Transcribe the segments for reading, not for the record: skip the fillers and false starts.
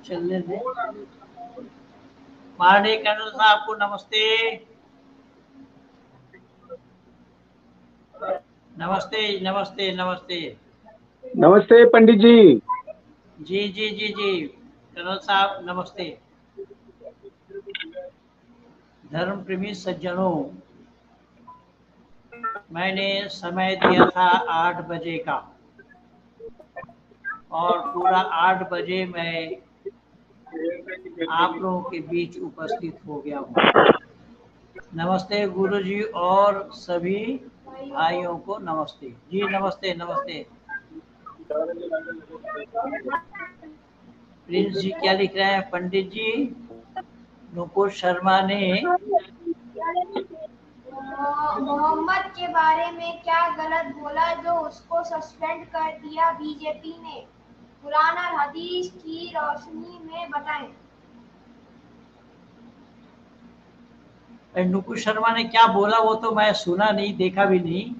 चलने दे। माननीय कर्नल साहब को नमस्ते। नमस्ते नमस्ते नमस्ते। नमस्ते पंडित जी। जी जी जी जी कर्नल साहब नमस्ते। धर्म प्रेमी सज्जनों, मैंने समय दिया था 8 बजे का और पूरा 8 बजे मैं आप लोगों के बीच उपस्थित हो गया हूँ। नमस्ते गुरुजी और सभी भाइयों को नमस्ते। जी नमस्ते नमस्ते। प्रिंस जी क्या लिख रहे हैं? पंडित जी नुपुर शर्मा ने मोहम्मद के बारे में क्या गलत बोला जो उसको सस्पेंड कर दिया बीजेपी ने? कुरान और हदीस की रोशनी में बताएं। नुपुर शर्मा ने क्या बोला वो तो मैं सुना नहीं, देखा भी नहीं।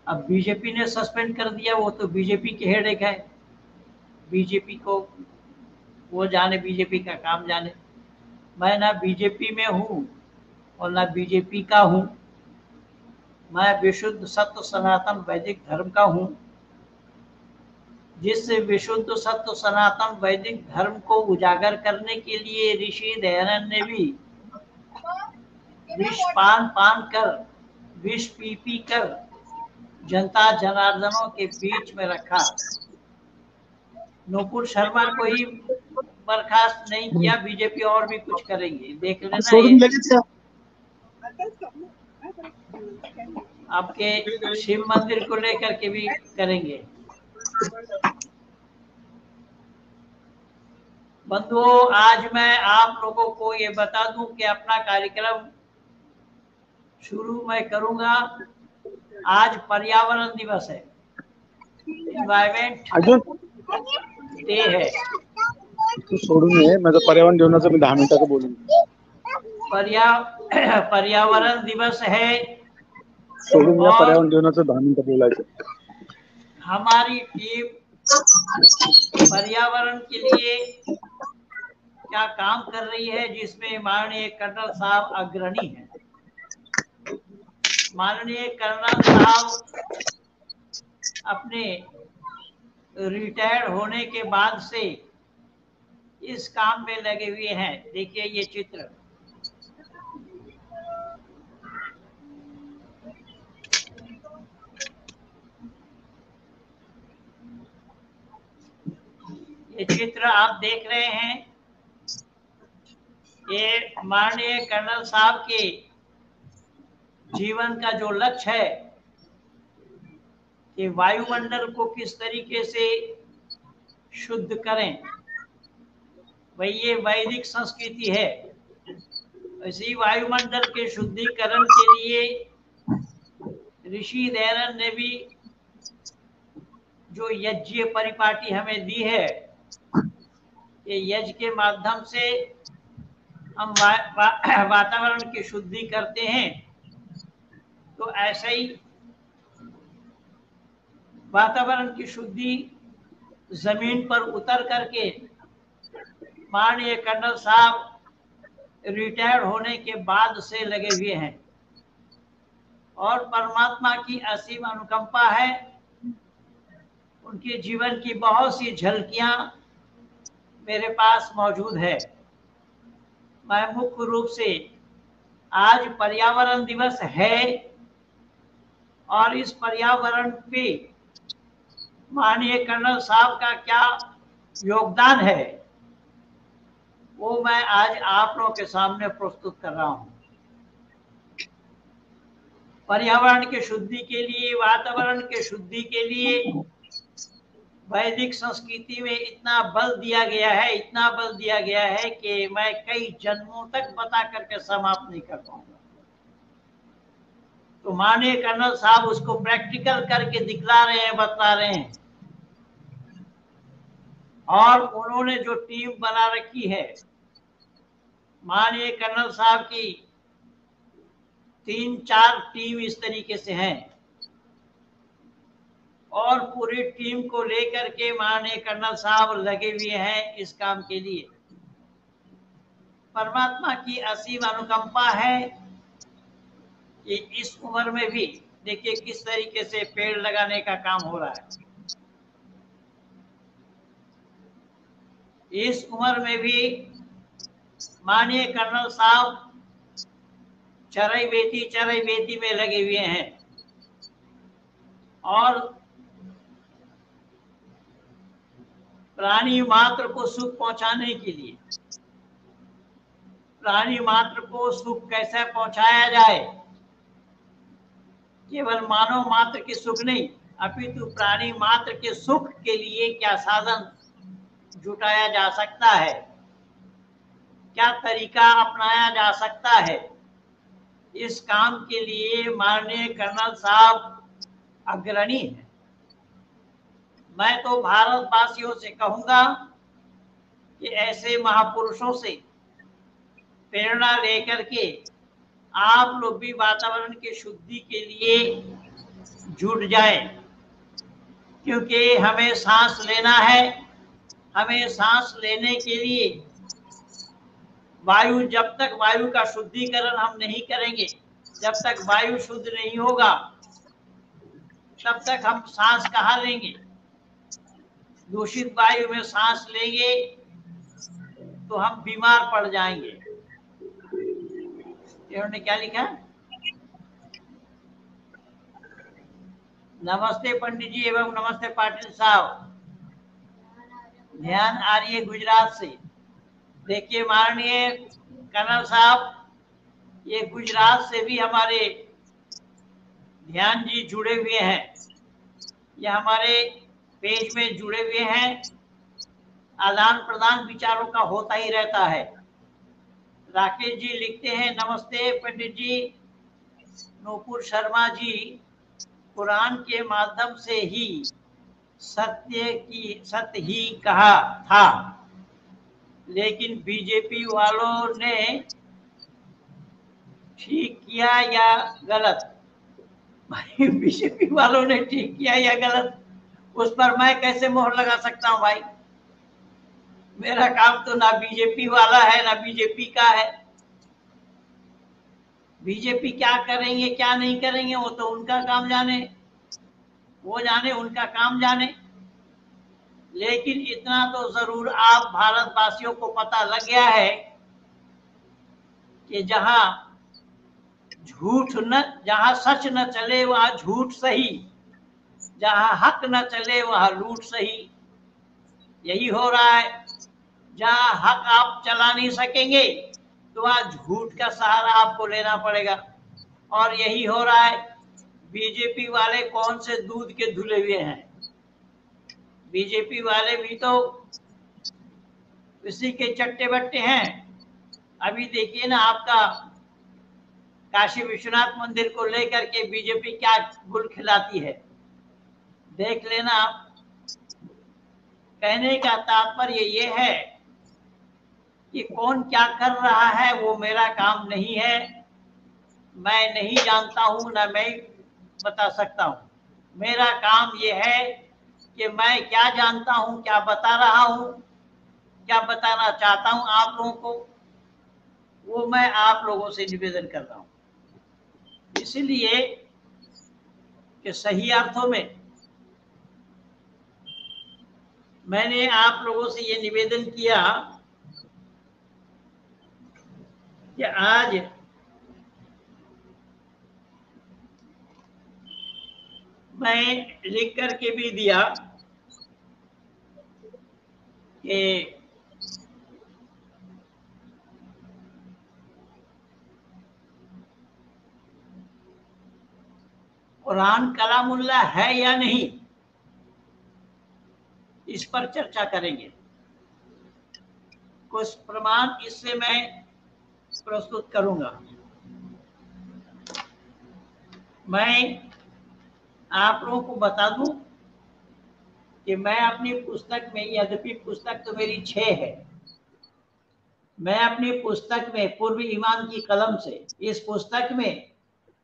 अब बीजेपी ने सस्पेंड कर दिया, वो तो बीजेपी के हेड है। बीजेपी को वो जाने, बीजेपी का काम जाने। मैं ना बीजेपी में हूँ और ना बीजेपी का हूँ। मैं विशुद्ध सत्य सनातन वैदिक धर्म का हूँ। जिस विशुद्ध सत्य सनातन वैदिक धर्म को उजागर करने के लिए ऋषि दयानंद ने भी विष पान पान कर, विष पी पी कर जनता जनार्दनों के बीच में रखा। नुपुर शर्मा को ही बर्खास्त नहीं किया, बीजेपी और भी कुछ करेंगे, देख लेना ये। आपके शिव मंदिर को लेकर के भी करेंगे। बंधुओं, आज मैं आप लोगों को ये बता दूं कि अपना कार्यक्रम शुरू मैं करूंगा। आज पर्यावरण दिवस है, एनवायरमेंट डे है। तू सोडून ये, मैं तो पर्यावरण दिवसाचं मी 10 मिनिटाचं बोलून पर्यावरण दिवस है सोडून या और पर्यावरण दिवसाचं 10 मिनिटं बोलायचं। हमारी टीम पर्यावरण के लिए क्या काम कर रही है, जिसमें माननीय कर्नल साहब अग्रणी हैं। माननीय कर्नल साहब अपने रिटायर होने के बाद से इस काम में लगे हुए हैं। देखिए ये चित्र, ये चित्र आप देख रहे हैं। ये माननीय कर्नल साहब के जीवन का जो लक्ष्य है कि वायुमंडल को किस तरीके से शुद्ध करें, वही ये वैदिक संस्कृति है। इसी वायुमंडल के शुद्धिकरण के लिए ऋषि दयानंद ने भी जो यज्ञ परिपाटी हमें दी है, ये यज्ञ के माध्यम से हम वातावरण की शुद्धि करते हैं। तो ऐसे ही वातावरण की शुद्धि जमीन पर उतर करके माननीय कर्नल साहब रिटायर होने के बाद से लगे हुए हैं और परमात्मा की असीम अनुकंपा है। उनके जीवन की बहुत सी झलकियां मेरे पास मौजूद है। मैं मुख्य रूप से, आज पर्यावरण दिवस है और इस पर्यावरण पे माननीय कर्नल साहब का क्या योगदान है वो मैं आज आप लोगों के सामने प्रस्तुत कर रहा हूं। पर्यावरण की शुद्धि के लिए, वातावरण के शुद्धि के लिए वैदिक संस्कृति में इतना बल दिया गया है, इतना बल दिया गया है कि मैं कई जन्मों तक बता करके समाप्त नहीं कर पाऊंगा। तो माननीय कर्नल साहब उसको प्रैक्टिकल करके दिखला रहे हैं, बता रहे हैं। और उन्होंने जो टीम बना रखी है, माननीय कर्नल साहब की 3-4 टीम इस तरीके से हैं और पूरी टीम को लेकर के माननीय कर्नल साहब लगे हुए हैं इस काम के लिए। परमात्मा की असीम अनुकंपा है कि इस उम्र में भी देखिए किस तरीके से पेड़ लगाने का काम हो रहा है। इस उम्र में भी माननीय कर्नल साहब चरई बेटी में लगे हुए हैं और प्राणी मात्र को सुख पहुंचाने के लिए, प्राणी मात्र को सुख कैसे पहुंचाया जाए, केवल मानव मात्र के सुख नहीं अपितु प्राणी मात्र के सुख के लिए क्या साधन जुटाया जा सकता है, क्या तरीका अपनाया जा सकता है, इस काम के लिए माननीय कर्नल साहब अग्रणी है। मैं तो भारतवासियों से कहूंगा कि ऐसे महापुरुषों से प्रेरणा लेकर के आप लोग भी वातावरण की शुद्धि के लिए जुट जाएं, क्योंकि हमें सांस लेना है। हमें सांस लेने के लिए वायु, जब तक वायु का शुद्धिकरण हम नहीं करेंगे, जब तक वायु शुद्ध नहीं होगा तब तक हम सांस कहाँ लेंगे। दूषित वायु में सांस लेंगे तो हम बीमार पड़ जाएंगे। इन्होंने क्या लिखा? नमस्ते पंडित जी एवं नमस्ते पाटिल साहब। ध्यान आ रही है गुजरात से। देखिए माननीय कर्नल साहब, ये गुजरात से भी हमारे ध्यान जी जुड़े हुए हैं, ये हमारे पेज में जुड़े हुए हैं। आदान प्रदान विचारों का होता ही रहता है। राकेश जी लिखते हैं नमस्ते पंडित जी। नूपुर शर्मा जी, कुरान के माध्यम से ही सत्य ही कहा था, लेकिन बीजेपी वालों ने ठीक किया या गलत? भाई बीजेपी वालों ने ठीक किया या गलत, उस पर मैं कैसे मोहर लगा सकता हूं भाई? मेरा काम तो ना बीजेपी वाला है ना बीजेपी का है। बीजेपी क्या करेंगे क्या नहीं करेंगे वो तो उनका काम जाने, वो जाने, उनका काम जाने। लेकिन इतना तो जरूर आप भारतवासियों को पता लग गया है कि जहां सच न चले वहां झूठ सही, जहां हक न चले वहां लूट सही। यही हो रहा है। जहां हक आप चला नहीं सकेंगे तो वहां झूठ का सहारा आपको लेना पड़ेगा, और यही हो रहा है। बीजेपी वाले कौन से दूध के धुले हुए हैं? बीजेपी वाले भी तो इसी के चट्टे बट्टे हैं। अभी देखिए ना, आपका काशी विश्वनाथ मंदिर को लेकर के बीजेपी क्या गुल खिलाती है, देख लेना आप। कहने का तात्पर्य ये है कि कौन क्या कर रहा है वो मेरा काम नहीं है, मैं नहीं जानता हूं, ना मैं बता सकता हूं। मेरा काम ये है कि मैं क्या जानता हूं, क्या बता रहा हूं, क्या बताना चाहता हूं आप लोगों को, वो मैं आप लोगों से निवेदन कर रहा हूं। इसलिए कि सही अर्थों में मैंने आप लोगों से ये निवेदन किया कि आज मैं लिख करके भी दिया कि कुरान कलामुल्लाह है या नहीं, इस पर चर्चा करेंगे। कुछ प्रमाण इससे मैं प्रस्तुत करूंगा। मैं आप लोगों को बता दूं कि मैं अपनी पुस्तक में, यद्यपि पुस्तक तो मेरी 6 है, मैं अपनी पुस्तक में पूर्व ईमान की कलम से इस पुस्तक में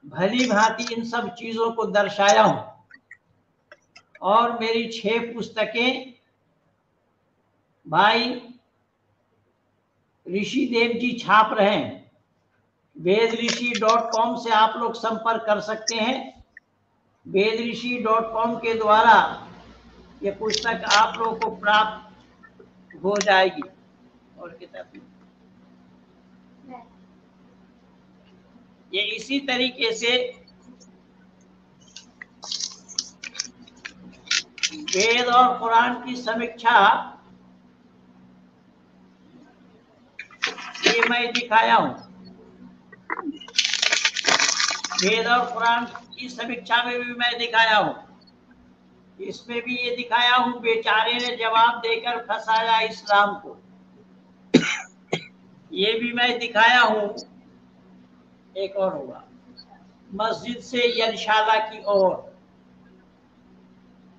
भली भांति इन सब चीजों को दर्शाया हूं। और मेरी 6 पुस्तकें भाई ऋषिदेव जी छाप रहे हैं। vedrishi.com से आप लोग संपर्क कर सकते हैं। vedrishi.com के द्वारा ये पुस्तक आप लोगों को प्राप्त हो जाएगी। और किताब ये इसी तरीके से वेद और कुरान की समीक्षा ये मैं दिखाया हूं। वेद और कुरान की समीक्षा में भी मैं दिखाया हूं। इसमें भी ये दिखाया हूं, बेचारे ने जवाब देकर फंसाया इस्लाम को। ये भी मैं दिखाया हूं। एक और होगा, मस्जिद से यज्ञशाला की ओर।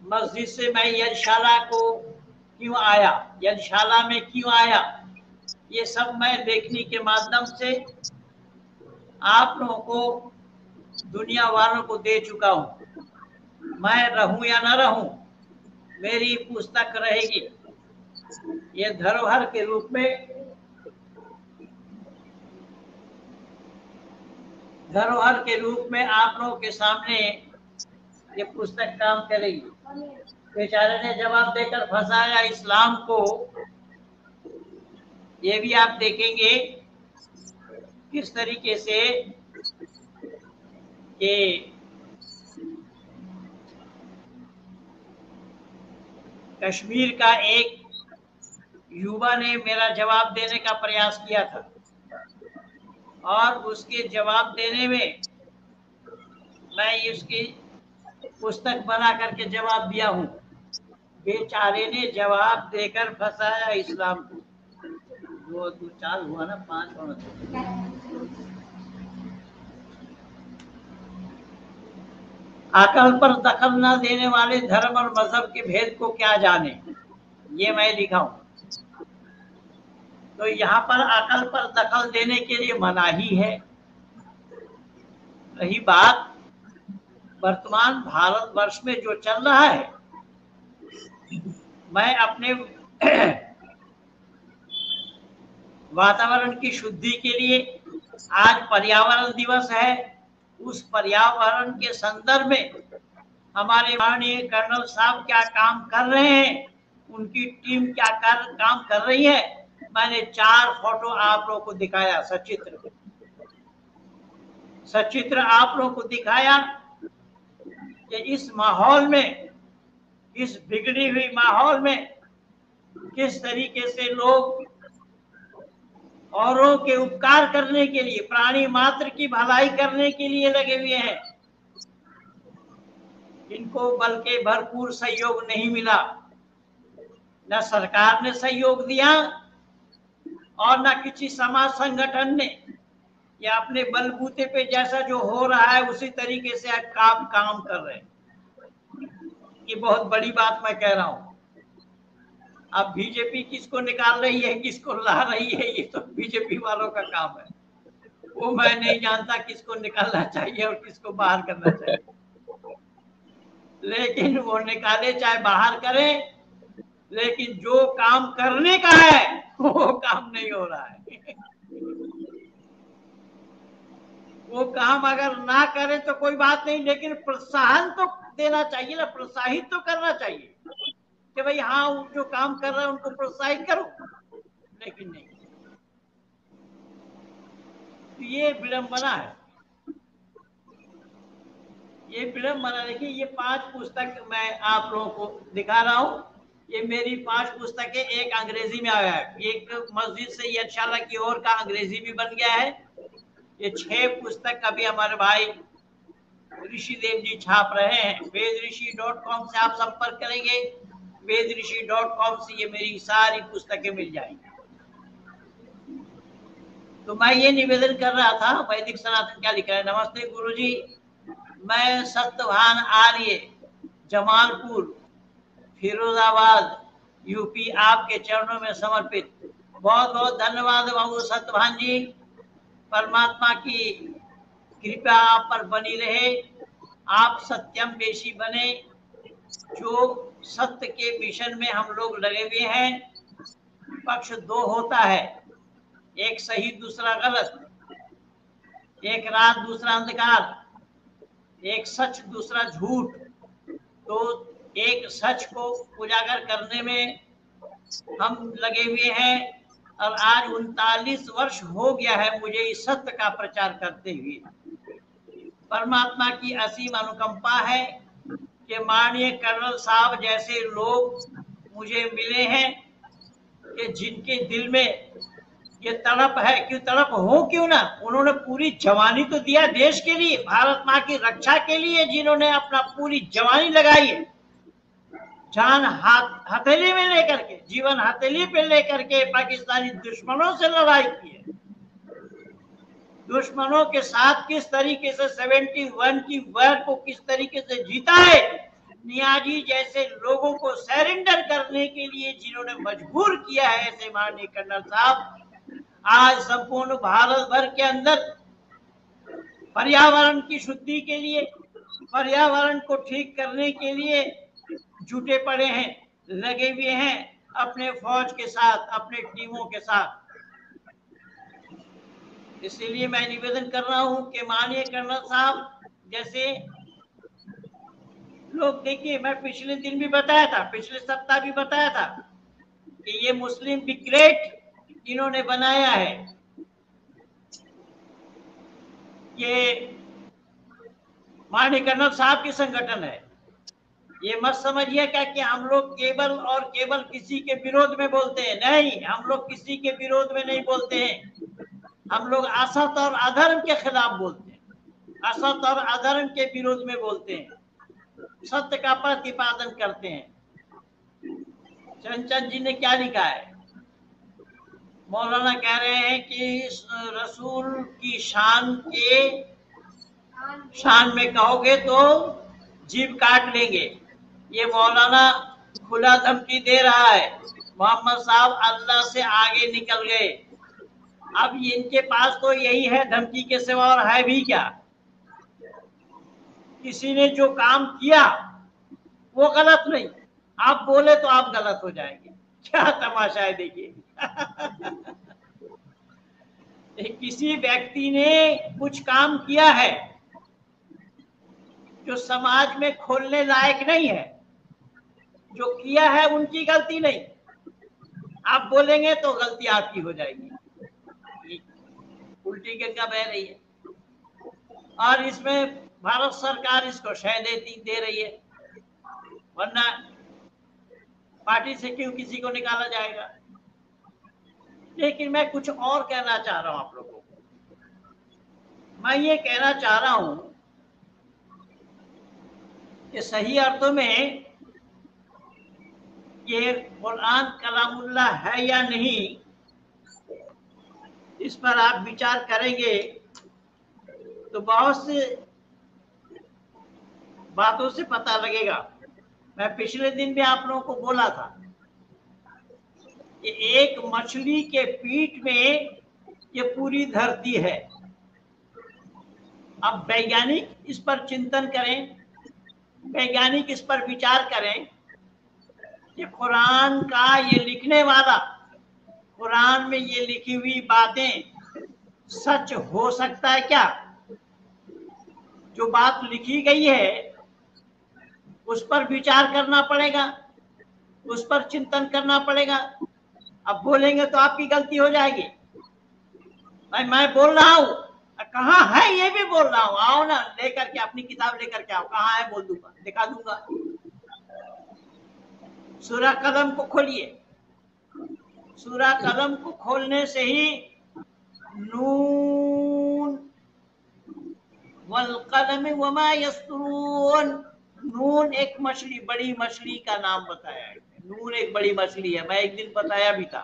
मस्जिद से मैं यज्ञशाला को क्यों आया, यज्ञशाला में क्यों आया, ये सब मैं देखने के माध्यम से आप लोगों को, दुनिया वालों को दे चुका हूं। मैं रहूं या न रहूं, मेरी पुस्तक रहेगी। ये धरोहर के रूप में, धरोहर के रूप में आप लोगों के सामने ये पुस्तक काम करेगी। बेचारे ने जवाब देकर फंसाया इस्लाम को। ये भी आप देखेंगे किस तरीके से कि कश्मीर का एक युवा ने मेरा जवाब देने का प्रयास किया था और उसके जवाब देने में मैं इसकी पुस्तक बना करके जवाब दिया हूं। बेचारे ने जवाब देकर फंसाया इस्लाम को। वो 2-4 हुआ ना, 5 होना चाहिए। अकल पर दखल न देने वाले धर्म और मजहब के भेद को क्या जाने, ये मैं लिखा हूं। तो यहाँ पर अकल पर दखल देने के लिए मनाही है। रही बात वर्तमान भारतवर्ष में जो चल रहा है, मैं अपने वातावरण की शुद्धि के लिए, आज पर्यावरण दिवस है, उस पर्यावरण के संदर्भ में हमारे माननीय कर्नल साहब क्या काम कर रहे हैं, उनकी टीम क्या काम कर रही है, मैंने 4 फोटो आप लोगों को दिखाया, सचित्र आप लोगों को दिखाया कि इस माहौल में, इस बिगड़ी हुई माहौल में किस तरीके से लोग औरों के उपकार करने के लिए, प्राणी मात्र की भलाई करने के लिए लगे हुए हैं। इनको बल के भरपूर सहयोग नहीं मिला, न सरकार ने सहयोग दिया और न किसी समाज संगठन ने, या अपने बलबूते पे जैसा जो हो रहा है उसी तरीके से काम कर रहे हैं। ये बहुत बड़ी बात मैं कह रहा हूं। अब बीजेपी किसको निकाल रही है, किसको ला रही है, ये तो बीजेपी वालों का काम है। वो मैं नहीं जानता किसको निकालना चाहिए और किसको बाहर करना चाहिए, लेकिन वो निकाले चाहे बाहर करें, लेकिन जो काम करने का है वो काम नहीं हो रहा है। वो काम अगर ना करे तो कोई बात नहीं, लेकिन प्रोत्साहन तो देना चाहिए ना, प्रोत्साहित तो करना चाहिए कि भाई हाँ, जो काम कर रहे हैं उनको प्रोत्साहित करो, लेकिन नहीं। तो ये विडंबना है, ये विडंबना। देखिए, ये 5 पुस्तक मैं आप लोगों को दिखा रहा हूँ। ये मेरी 5 पुस्तकें, एक अंग्रेजी में आया है, एक मस्जिद से यज्ञशाला की ओर का अंग्रेजी भी बन गया है। ये 6 पुस्तक अभी हमारे भाई ऋषिदेव जी छाप रहे हैं। vedrishi.com से आप संपर्क करेंगे, vedrishi.com से ये मेरी सारी पुस्तकें मिल जाएंगी। तो मैं ये निवेदन कर रहा था, वैदिक सनातन क्या लिखा है। नमस्ते गुरुजी, मैं सत्यभान आर्य, जमालपुर, फिरोजाबाद, यूपी, आपके चरणों में समर्पित। बहुत बहुत धन्यवाद बाबू सत्यभान जी। परमात्मा की कृपा आप पर बनी रहे, आप सत्यम पेशी बने, जो सत्य के मिशन में हम लोग लगे हुए हैं, पक्ष दो होता है, एक सही दूसरा गलत, एक रात दूसरा अंधकार, एक सच दूसरा झूठ। तो एक सच को उजागर करने में हम लगे हुए हैं और आज 39 वर्ष हो गया है मुझे इस सत्य का प्रचार करते हुए। परमात्मा की असीम अनुकंपा है कि माननीय कर्नल साहब जैसे लोग मुझे मिले हैं कि जिनके दिल में ये तड़प है, क्यों तड़प हो क्यों ना, उन्होंने पूरी जवानी तो दिया देश के लिए, भारत माँ की रक्षा के लिए, जिन्होंने अपना पूरी जवानी लगाई है, जान हथेली में लेकर के, जीवन हथेली पे लेकर के पाकिस्तानी दुश्मनों से लड़ाई की है। दुश्मनों के साथ किस तरीके से 71 की वॉर को किस तरीके से जीता है, नियाजी जैसे लोगों को सरेंडर करने के लिए जिन्होंने मजबूर किया है, ऐसे माननीय कर्नल साहब आज संपूर्ण भारत भर के अंदर पर्यावरण की शुद्धि के लिए, पर्यावरण को ठीक करने के लिए जुटे पड़े हैं, लगे हुए हैं अपने फौज के साथ, अपने टीमों के साथ। इसीलिए मैं निवेदन कर रहा हूं कि माननीय कर्नल साहब जैसे लोग, देखिए मैं पिछले दिन भी बताया था, पिछले सप्ताह भी बताया था कि ये मुस्लिम ब्रिगेड इन्होंने बनाया है, ये माननीय कर्नल साहब की संगठन है। ये मत समझिए क्या कि हम लोग केवल और केवल किसी के विरोध में बोलते हैं, नहीं, हम लोग किसी के विरोध में नहीं बोलते हैं, हम लोग असत और अधर्म के खिलाफ बोलते हैं, असत और अधर्म के विरोध में बोलते हैं, सत्य का प्रतिपादन करते हैं। चंचल जी ने क्या लिखा है, मौलाना कह रहे हैं कि रसूल की शान में कहोगे तो जीभ काट लेंगे। ये मौलाना खुला धमकी दे रहा है, मोहम्मद साहब अल्लाह से आगे निकल गए, अब इनके पास तो यही है, धमकी के सिवा और है भी क्या। किसी ने जो काम किया वो गलत नहीं, आप बोले तो आप गलत हो जाएंगे, क्या तमाशा है देखिए। किसी व्यक्ति ने कुछ काम किया है जो समाज में खोलने लायक नहीं है, जो किया है उनकी गलती नहीं, आप बोलेंगे तो गलती आपकी हो जाएगी, उल्टी गंगा बह रही है। और इसमें भारत सरकार इसको शय दे रही है, वरना पार्टी से क्यों किसी को निकाला जाएगा। लेकिन मैं कुछ और कहना चाह रहा हूं आप लोगों को, मैं ये कहना चाह रहा हूं कि सही अर्थों में ये कुरान कलामुल्लाह है या नहीं, इस पर आप विचार करेंगे तो बहुत से बातों से पता लगेगा। मैं पिछले दिन भी आप लोगों को बोला था कि एक मछली के पीठ में ये पूरी धरती है। अब वैज्ञानिक इस पर चिंतन करें, वैज्ञानिक इस पर विचार करें कि कुरान का ये लिखने वाला, कुरान में ये लिखी हुई बातें सच हो सकता है क्या। जो बात लिखी गई है उस पर विचार करना पड़ेगा, उस पर चिंतन करना पड़ेगा। अब बोलेंगे तो आपकी गलती हो जाएगी। भाई मैं बोल रहा हूं, कहाँ है ये भी बोल रहा हूं, आओ ना लेकर के, अपनी किताब लेकर के आओ, कहाँ है बोल दूंगा, दिखा दूंगा। सूरह कलम को खोलिए, सूरह कलम को खोलने से ही नून वल कलम वमा यस्तरून, नून एक मछली, बड़ी मछली का नाम बताया है, नून एक बड़ी मछली है, मैं एक दिन बताया भी था।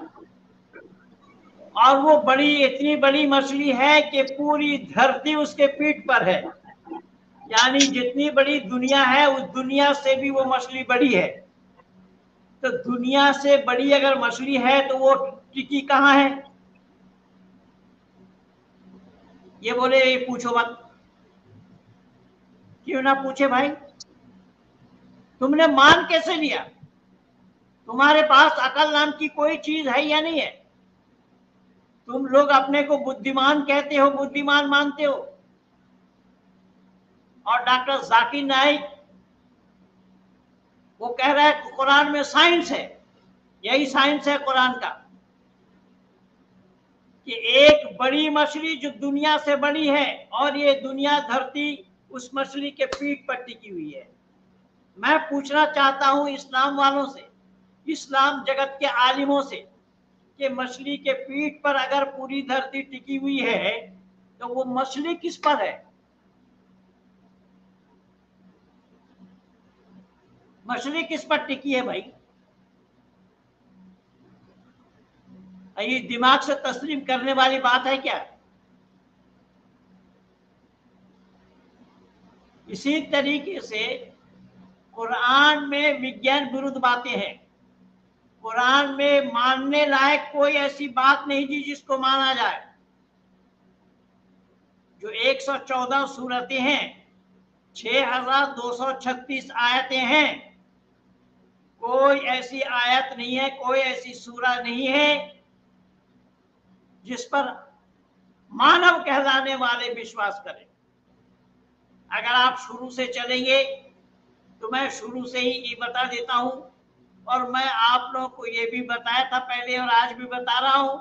और वो बड़ी, इतनी बड़ी मछली है कि पूरी धरती उसके पीठ पर है, यानी जितनी बड़ी दुनिया है उस दुनिया से भी वो मछली बड़ी है। तो दुनिया से बड़ी अगर मछली है तो वो टिकी कहाँ है, ये बोले पूछो मत। क्यों ना पूछे भाई, तुमने मान कैसे लिया? तुम्हारे पास अकल नाम की कोई चीज है या नहीं है? तुम लोग अपने को बुद्धिमान कहते हो, बुद्धिमान मानते हो, और डॉक्टर जाकिर नाइक वो कह रहा है कुरान में साइंस है। यही साइंस है कुरान का कि एक बड़ी मछली जो दुनिया से बड़ी है और ये दुनिया धरती उस मछली के पीठ पर टिकी हुई है। मैं पूछना चाहता हूं इस्लाम वालों से, इस्लाम जगत के आलिमों से, कि मछली के पीठ पर अगर पूरी धरती टिकी हुई है तो वो मछली किस पर है? मछली किस पर टिकी है भाई? ये दिमाग से तस्लीम करने वाली बात है क्या? इसी तरीके से कुरान में विज्ञान विरुद्ध बातें हैं। कुरान में मानने लायक कोई ऐसी बात नहीं थी जिसको माना जाए। जो 114 सूरतें हैं, 6236 आयतें हैं, कोई ऐसी आयत नहीं है, कोई ऐसी सूरा नहीं है जिस पर मानव कहलाने वाले विश्वास करें। अगर आप शुरू से चलेंगे तो मैं शुरू से ही ये बता देता हूं, और मैं आप लोगों को ये भी बताया था पहले और आज भी बता रहा हूं,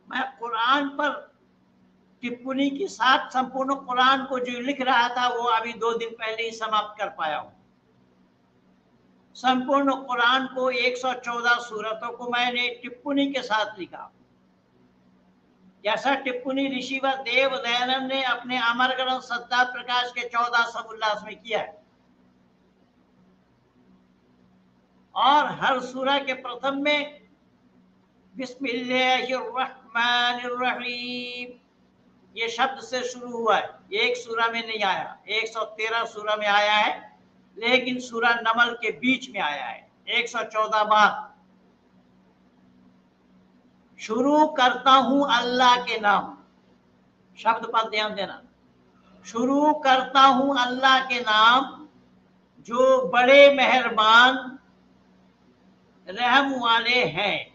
मैं कुरान पर टिप्पणी के साथ संपूर्ण कुरान को जो लिख रहा था वो अभी 2 दिन पहले ही समाप्त कर पाया हूं। संपूर्ण कुरान को 114 सूरतों को मैंने टिप्पणी के साथ लिखा। जैसा टिप्पणी ऋषिवर देव दयानंद ने अपने अमर ग्रंथ सत्ता प्रकाश के 14 समुल्लास में किया है। और हर सूरा के प्रथम में बिस्मिल्लाहिर्रहमानिर्रहीम ये शब्द से शुरू हुआ है। ये एक सूरा में नहीं आया, 113 सूरा में आया है, लेकिन सूरा नमल के बीच में आया है 114 बार। शुरू करता हूं अल्लाह के नाम, शब्द पर ध्यान देना। शुरू करता हूं अल्लाह के नाम जो बड़े मेहरबान रहम वाले हैं।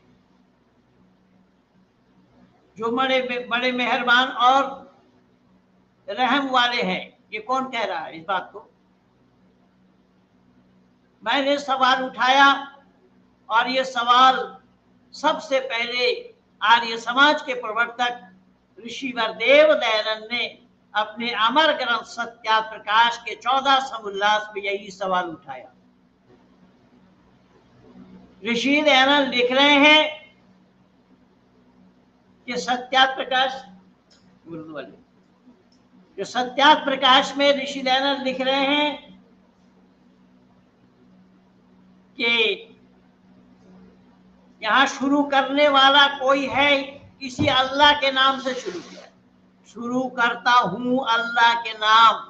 जो बड़े मेहरबान और रहम वाले हैं। ये कौन कह रहा है इस बात को? मैंने सवाल उठाया और ये सवाल सबसे पहले आर्य समाज के प्रवर्तक ऋषिवर देव दयानंद ने अपने अमर ग्रंथ सत्या प्रकाश के 14 समुल्लास में यही सवाल उठाया। ऋषि दयानंद लिख रहे हैं कि सत्या प्रकाश उर्दू वाले, जो सत्या प्रकाश में ऋषि दयानंद लिख रहे हैं कि यहां शुरू करने वाला कोई है, इसी अल्लाह के नाम से शुरू किया। शुरू करता हूं अल्लाह के नाम।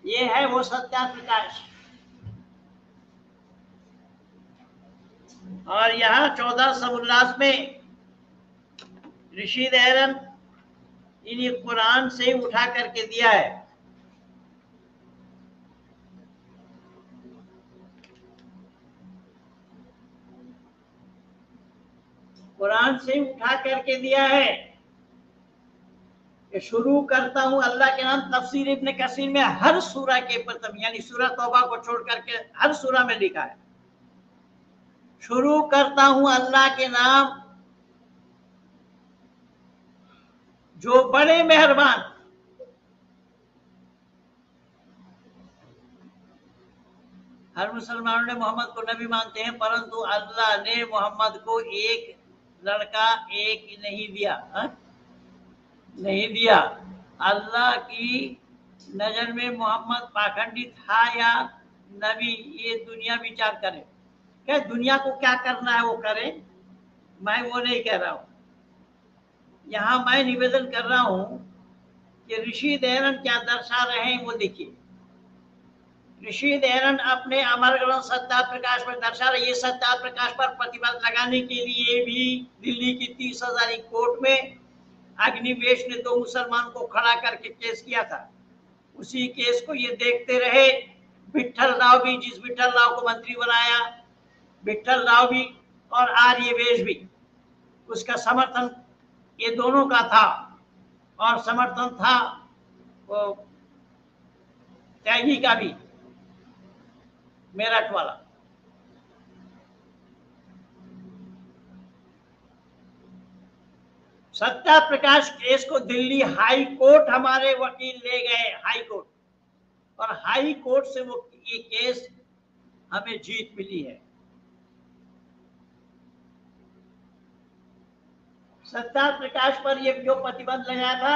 ये है वो सत्या प्रकाश। और यहाँ 14 समुल्लास में ऋषि दयानंद इन्हीं कुरान से उठा करके दिया है। कुरान से उठा करके दिया है कि शुरू करता हूं अल्लाह के नाम। तफसीर इब्न कसीर में हर सूरा के प्रथम, यानी सूरा तौबा को छोड़ करके हर सूरा में लिखा है शुरू करता हूं अल्लाह के नाम जो बड़े मेहरबान। हर मुसलमानों ने मोहम्मद को नबी मानते हैं, परंतु अल्लाह ने मोहम्मद को एक लड़का एक नहीं दिया। नहीं दिया। अल्लाह की नजर में मोहम्मद पाखंडी था या नबी, ये दुनिया विचार करे। क्या दुनिया को क्या करना है वो करे, मैं वो नहीं कह रहा हूं। यहां मैं निवेदन कर रहा हूं कि ऋषि दयानंद क्या दर्शा रहे हैं वो देखिए। ऋषि दयानंद अपने अमर ग्रंथ सत्या प्रकाश पर दर्शा रहे। ये सत्या प्रकाश पर प्रतिबंध लगाने के लिए भी दिल्ली की 30,000 कोर्ट में अग्निवेश ने 2 मुसलमान को खड़ा करके केस किया था। उसी केस को ये देखते रहे विठल राव भी, जिस विठल राव को मंत्री बनाया, विठल राव भी और आर्यवेश भी, उसका समर्थन ये दोनों का था। और समर्थन था वो त्यागी का भी, मेरठ वाला। सत्या प्रकाश केस को दिल्ली हाई कोर्ट हमारे वकील ले गए, हाई कोर्ट, और हाई कोर्ट से वो ये केस हमें जीत मिली है। सत्या प्रकाश पर ये जो प्रतिबंध लगाया था,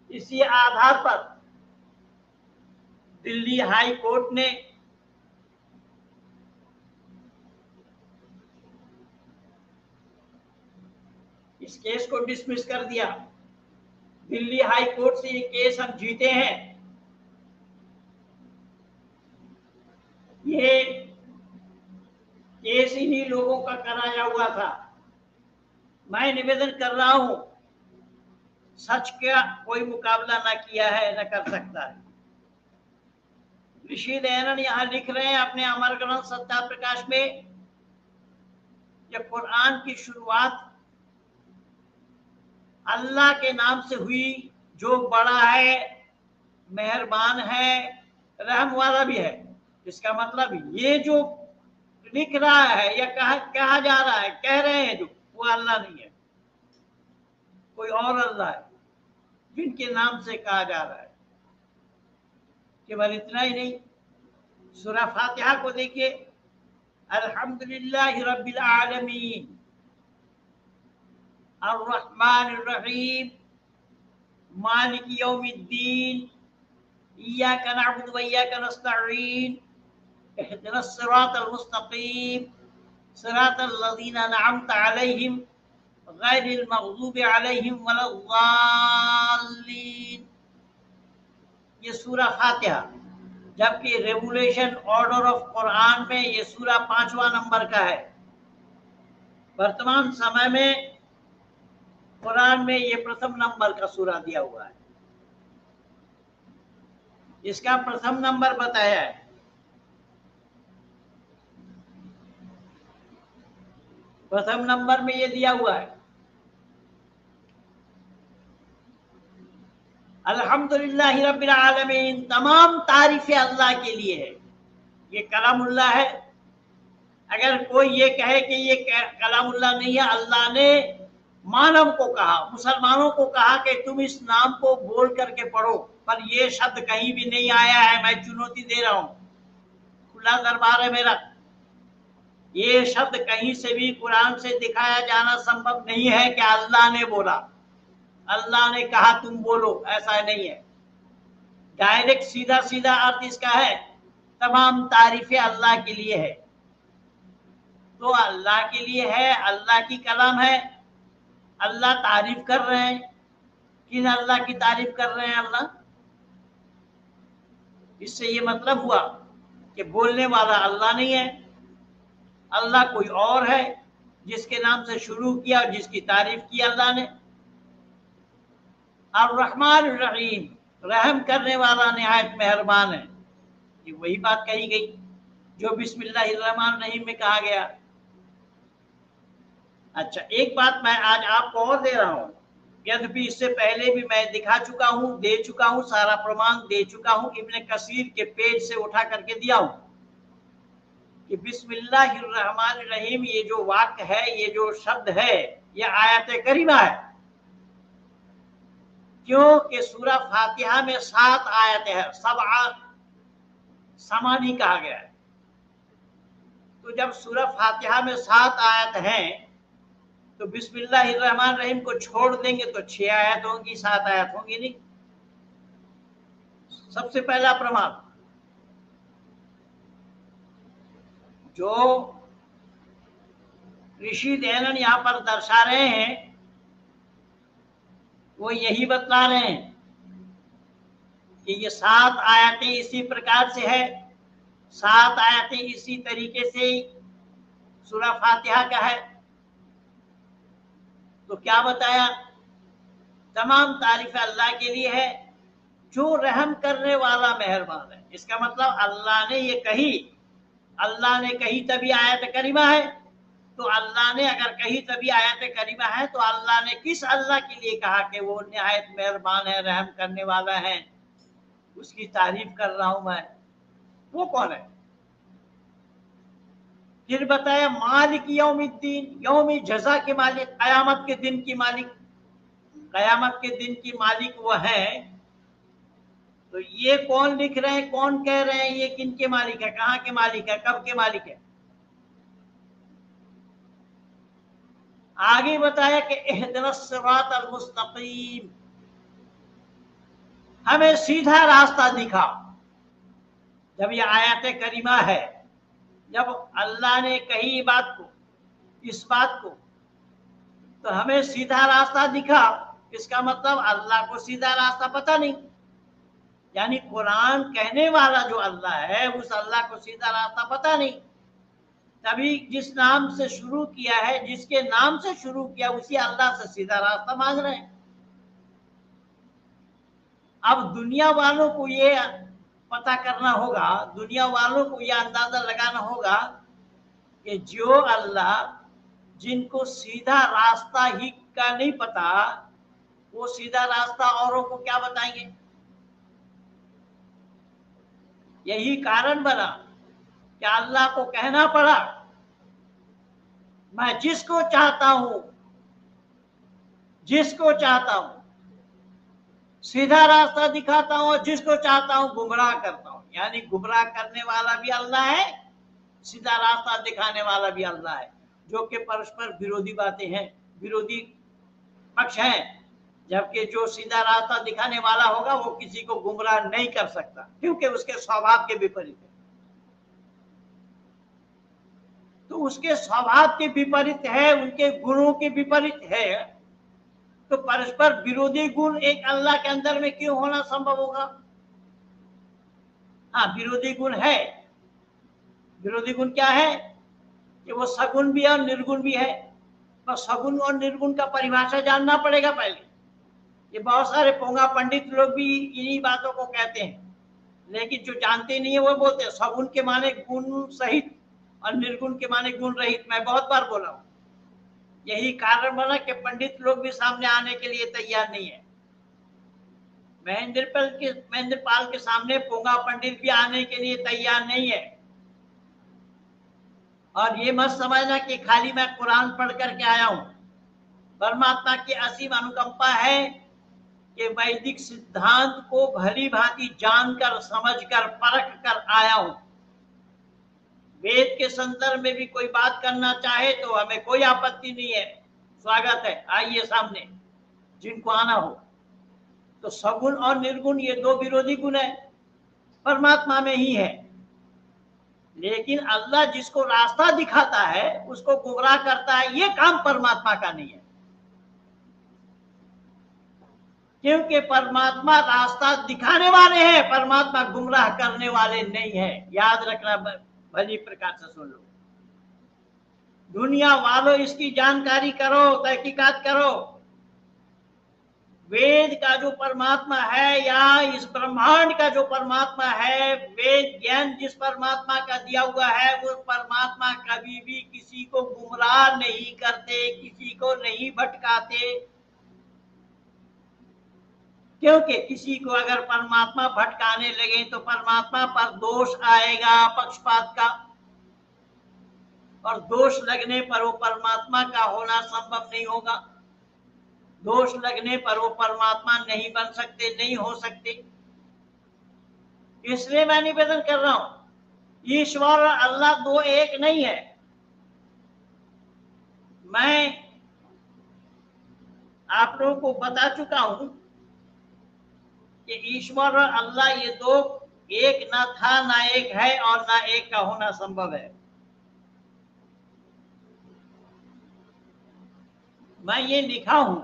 इसी आधार पर दिल्ली हाई कोर्ट ने इस केस को डिसमिस कर दिया। दिल्ली हाई कोर्ट से ये केस हम जीते हैं। ये केस इन्हीं लोगों का कराया हुआ था। मैं निवेदन कर रहा हूं, सच का कोई मुकाबला ना किया है, न कर सकता है। ऋषि दयानंद यहां लिख रहे हैं अपने अमर ग्रंथ सत्या प्रकाश में, जब कुरान की शुरुआत अल्लाह के नाम से हुई, जो बड़ा है, मेहरबान है, रहम वाला भी है। इसका मतलब ये जो लिख रहा है या कहा जा रहा है, कह रहे हैं जो, वो अल्लाह नहीं है, कोई और अल्लाह है जिनके नाम से कहा जा रहा है। केवल इतना ही नहीं, सूरह फातिहा को देखिए, अल्हम्दुलिल्लाहि रब्बिल आलमीन अर्रहमानिर रहीम मालिक यौमिद्दीन इय्याका नअबुदु व इय्याका नस्तईन इहदिनस सिरातल मुस्तकीम सिरातल लज़ीना अनअमता अलैहिम गैरिल मग़ज़ूबि अलैहिम वलद्दाल्लीन। ये सूरह फातिहा, जबकि रेगुलेशन ऑर्डर ऑफ कुरान में ये सूरह 5वां नंबर का है। वर्तमान समय में कुरान में ये प्रथम नंबर का सूरह दिया हुआ है। इसका प्रथम नंबर बताया है। प्रथम नंबर में ये दिया हुआ है, अल्हम्दुलिल्लाहि रब्बिल आलमीन, तमाम तारीफें अल्लाह के लिए है। ये कलामुल्लाह है। अगर कोई ये कहे कि ये कलामुल्लाह नहीं है, अल्लाह ने मानव को कहा, मुसलमानों को कहा कि तुम इस नाम को बोल करके पढ़ो, पर ये शब्द कहीं भी नहीं आया है। मैं चुनौती दे रहा हूं, खुला दरबार है मेरा। ये शब्द कहीं से भी कुरान से दिखाया जाना संभव नहीं है कि अल्लाह ने बोला, अल्लाह ने कहा तुम बोलो, ऐसा नहीं है। डायरेक्ट सीधा सीधा अर्थ इसका है, तमाम तारीफें अल्लाह के लिए है। तो अल्लाह के लिए है, अल्लाह की कलाम है, अल्लाह तारीफ कर रहे हैं। किन अल्लाह की तारीफ कर रहे हैं अल्लाह? इससे ये मतलब हुआ कि बोलने वाला अल्लाह नहीं है, अल्लाह कोई और है जिसके नाम से शुरू किया और जिसकी तारीफ की अल्लाह ने। अर्रहमान रहीम, रहम करने वाला, निहायत मेहरबान है। ये वही बात कही गई जो बिस्मिल्लाहिर्रहमान रहीम में कहा गया। अच्छा, एक बात मैं आज आपको और दे रहा हूं, यद्यपि इससे पहले भी मैं दिखा चुका हूं, दे चुका हूं, सारा प्रमाण दे चुका हूं, इब्ने कसीर के पेज से उठा करके दिया हूं कि बिस्मिल्लाहिर्रहमानिर्रहीम ये जो वाक्य है, ये जो शब्द है, ये आयत करीमा है। क्योंकि सूरह फातिहा में 7 आयतें हैं, 7 समानी कहा गया है। तो जब सूरह फातिहा में 7 आयत हैं, तो बिस्मिल्लाहिर्रहमान रहीम को छोड़ देंगे तो 6 आयत होंगी, 7 आयत होंगी नहीं। सबसे पहला प्रमाण जो ऋषि दयानंद यहां पर दर्शा रहे हैं, वो यही बतला रहे हैं कि ये 7 आयतें इसी प्रकार से है, 7 आयतें इसी तरीके से सूरह फातिहा का है। तो क्या बताया तमाम तारीफ अल्लाह के लिए है जो रहम करने वाला मेहरबान है। इसका मतलब अल्लाह ने ये कही, अल्लाह ने कही तभी आयत करीमा है। तो अल्लाह ने अगर कही तभी आयत करीमा है तो अल्लाह ने किस अल्लाह के लिए कहा कि वो निहायत मेहरबान है, रहम करने वाला है, उसकी तारीफ कर रहा हूं मैं। वो कौन है? फिर बताया मालिक यौमिद्दीन, यौमी जजा के मालिक, कयामत के दिन की मालिक, कयामत के दिन की मालिक वो है। तो ये कौन लिख रहे हैं, कौन कह रहे हैं, ये किन के मालिक है, कहाँ के मालिक है, कब के मालिक है? आगे बताया कि इहदिनस सिरातल मुस्तकीम, हमें सीधा रास्ता दिखा। जब ये आयत करीमा है, जब अल्लाह ने कही बात को, इस बात को, तो हमें सीधा रास्ता दिखा। इसका मतलब अल्लाह को सीधा रास्ता पता नहीं, यानी कुरान कहने वाला जो अल्लाह है उस अल्लाह को सीधा रास्ता पता नहीं। तभी जिस नाम से शुरू किया है, जिसके नाम से शुरू किया, उसी अल्लाह से सीधा रास्ता मांग रहे हैं। अब दुनिया वालों को ये पता करना होगा, दुनिया वालों को यह अंदाजा लगाना होगा कि जो अल्लाह जिनको सीधा रास्ता ही का नहीं पता, वो सीधा रास्ता औरों को क्या बताएंगे। यही कारण बना कि अल्लाह को कहना पड़ा, मैं जिसको चाहता हूं सीधा रास्ता दिखाता हूं और जिसको चाहता हूं गुमराह करता हूं। यानी गुमराह करने वाला भी अल्लाह है, सीधा रास्ता दिखाने वाला भी अल्लाह है, जो कि परस्पर विरोधी बातें हैं, विरोधी पक्ष हैं। जबकि जो सीधा रास्ता दिखाने वाला होगा वो किसी को गुमराह नहीं कर सकता, क्योंकि उसके स्वभाव के विपरीत है। तो उसके स्वभाव के विपरीत है, उनके गुणों के विपरीत है, तो परस्पर विरोधी गुण एक अल्लाह के अंदर में क्यों होना संभव होगा? हाँ, विरोधी गुण है। विरोधी गुण क्या है? कि वो सगुण भी है और निर्गुण भी है। तो सगुण और निर्गुण का परिभाषा जानना पड़ेगा पहले। ये बहुत सारे पोंगा पंडित लोग भी इन्हीं बातों को कहते हैं, लेकिन जो जानते नहीं है वो बोलते हैं सगुण के माने गुण सहित और निर्गुण के माने गुण रहित। मैं बहुत बार बोला हूं, यही कारण बना कि पंडित लोग भी सामने आने के लिए तैयार नहीं है। महेंद्रपाल के सामने पोंगा पंडित भी आने के लिए तैयार नहीं है। और ये मत समझना कि खाली मैं कुरान पढ़ करके आया हूं। परमात्मा की असीम अनुकंपा है कि वैदिक सिद्धांत को भली भांति जानकर, समझकर, परख कर आया हूं। वेद के संदर्भ में भी कोई बात करना चाहे तो हमें कोई आपत्ति नहीं है, स्वागत है, आइए सामने, जिनको आना हो। तो सगुण और निर्गुण ये दो विरोधी गुण है, परमात्मा में ही है। लेकिन अल्लाह जिसको रास्ता दिखाता है उसको गुमराह करता है, ये काम परमात्मा का नहीं है। क्योंकि परमात्मा रास्ता दिखाने वाले हैं, परमात्मा गुमराह करने वाले नहीं है। याद रखना, भली प्रकार से सुन लो। दुनिया वालों इसकी जानकारी करो, तहकीकात करो। वेद का जो परमात्मा है या इस ब्रह्मांड का जो परमात्मा है, वेद ज्ञान जिस परमात्मा का दिया हुआ है, वो परमात्मा कभी भी किसी को गुमराह नहीं करते, किसी को नहीं भटकाते। क्योंकि किसी को अगर परमात्मा भटकाने लगे तो परमात्मा पर दोष आएगा पक्षपात का, और दोष लगने पर वो परमात्मा का होना संभव नहीं होगा। दोष लगने पर वो परमात्मा नहीं बन सकते, नहीं हो सकते। इसलिए मैं निवेदन कर रहा हूं, ईश्वर और अल्लाह दो एक नहीं है। मैं आप लोगों को बता चुका हूं कि ईश्वर और अल्लाह ये दो एक ना था, ना एक है और ना एक का होना संभव है। मैं ये लिखा हूं,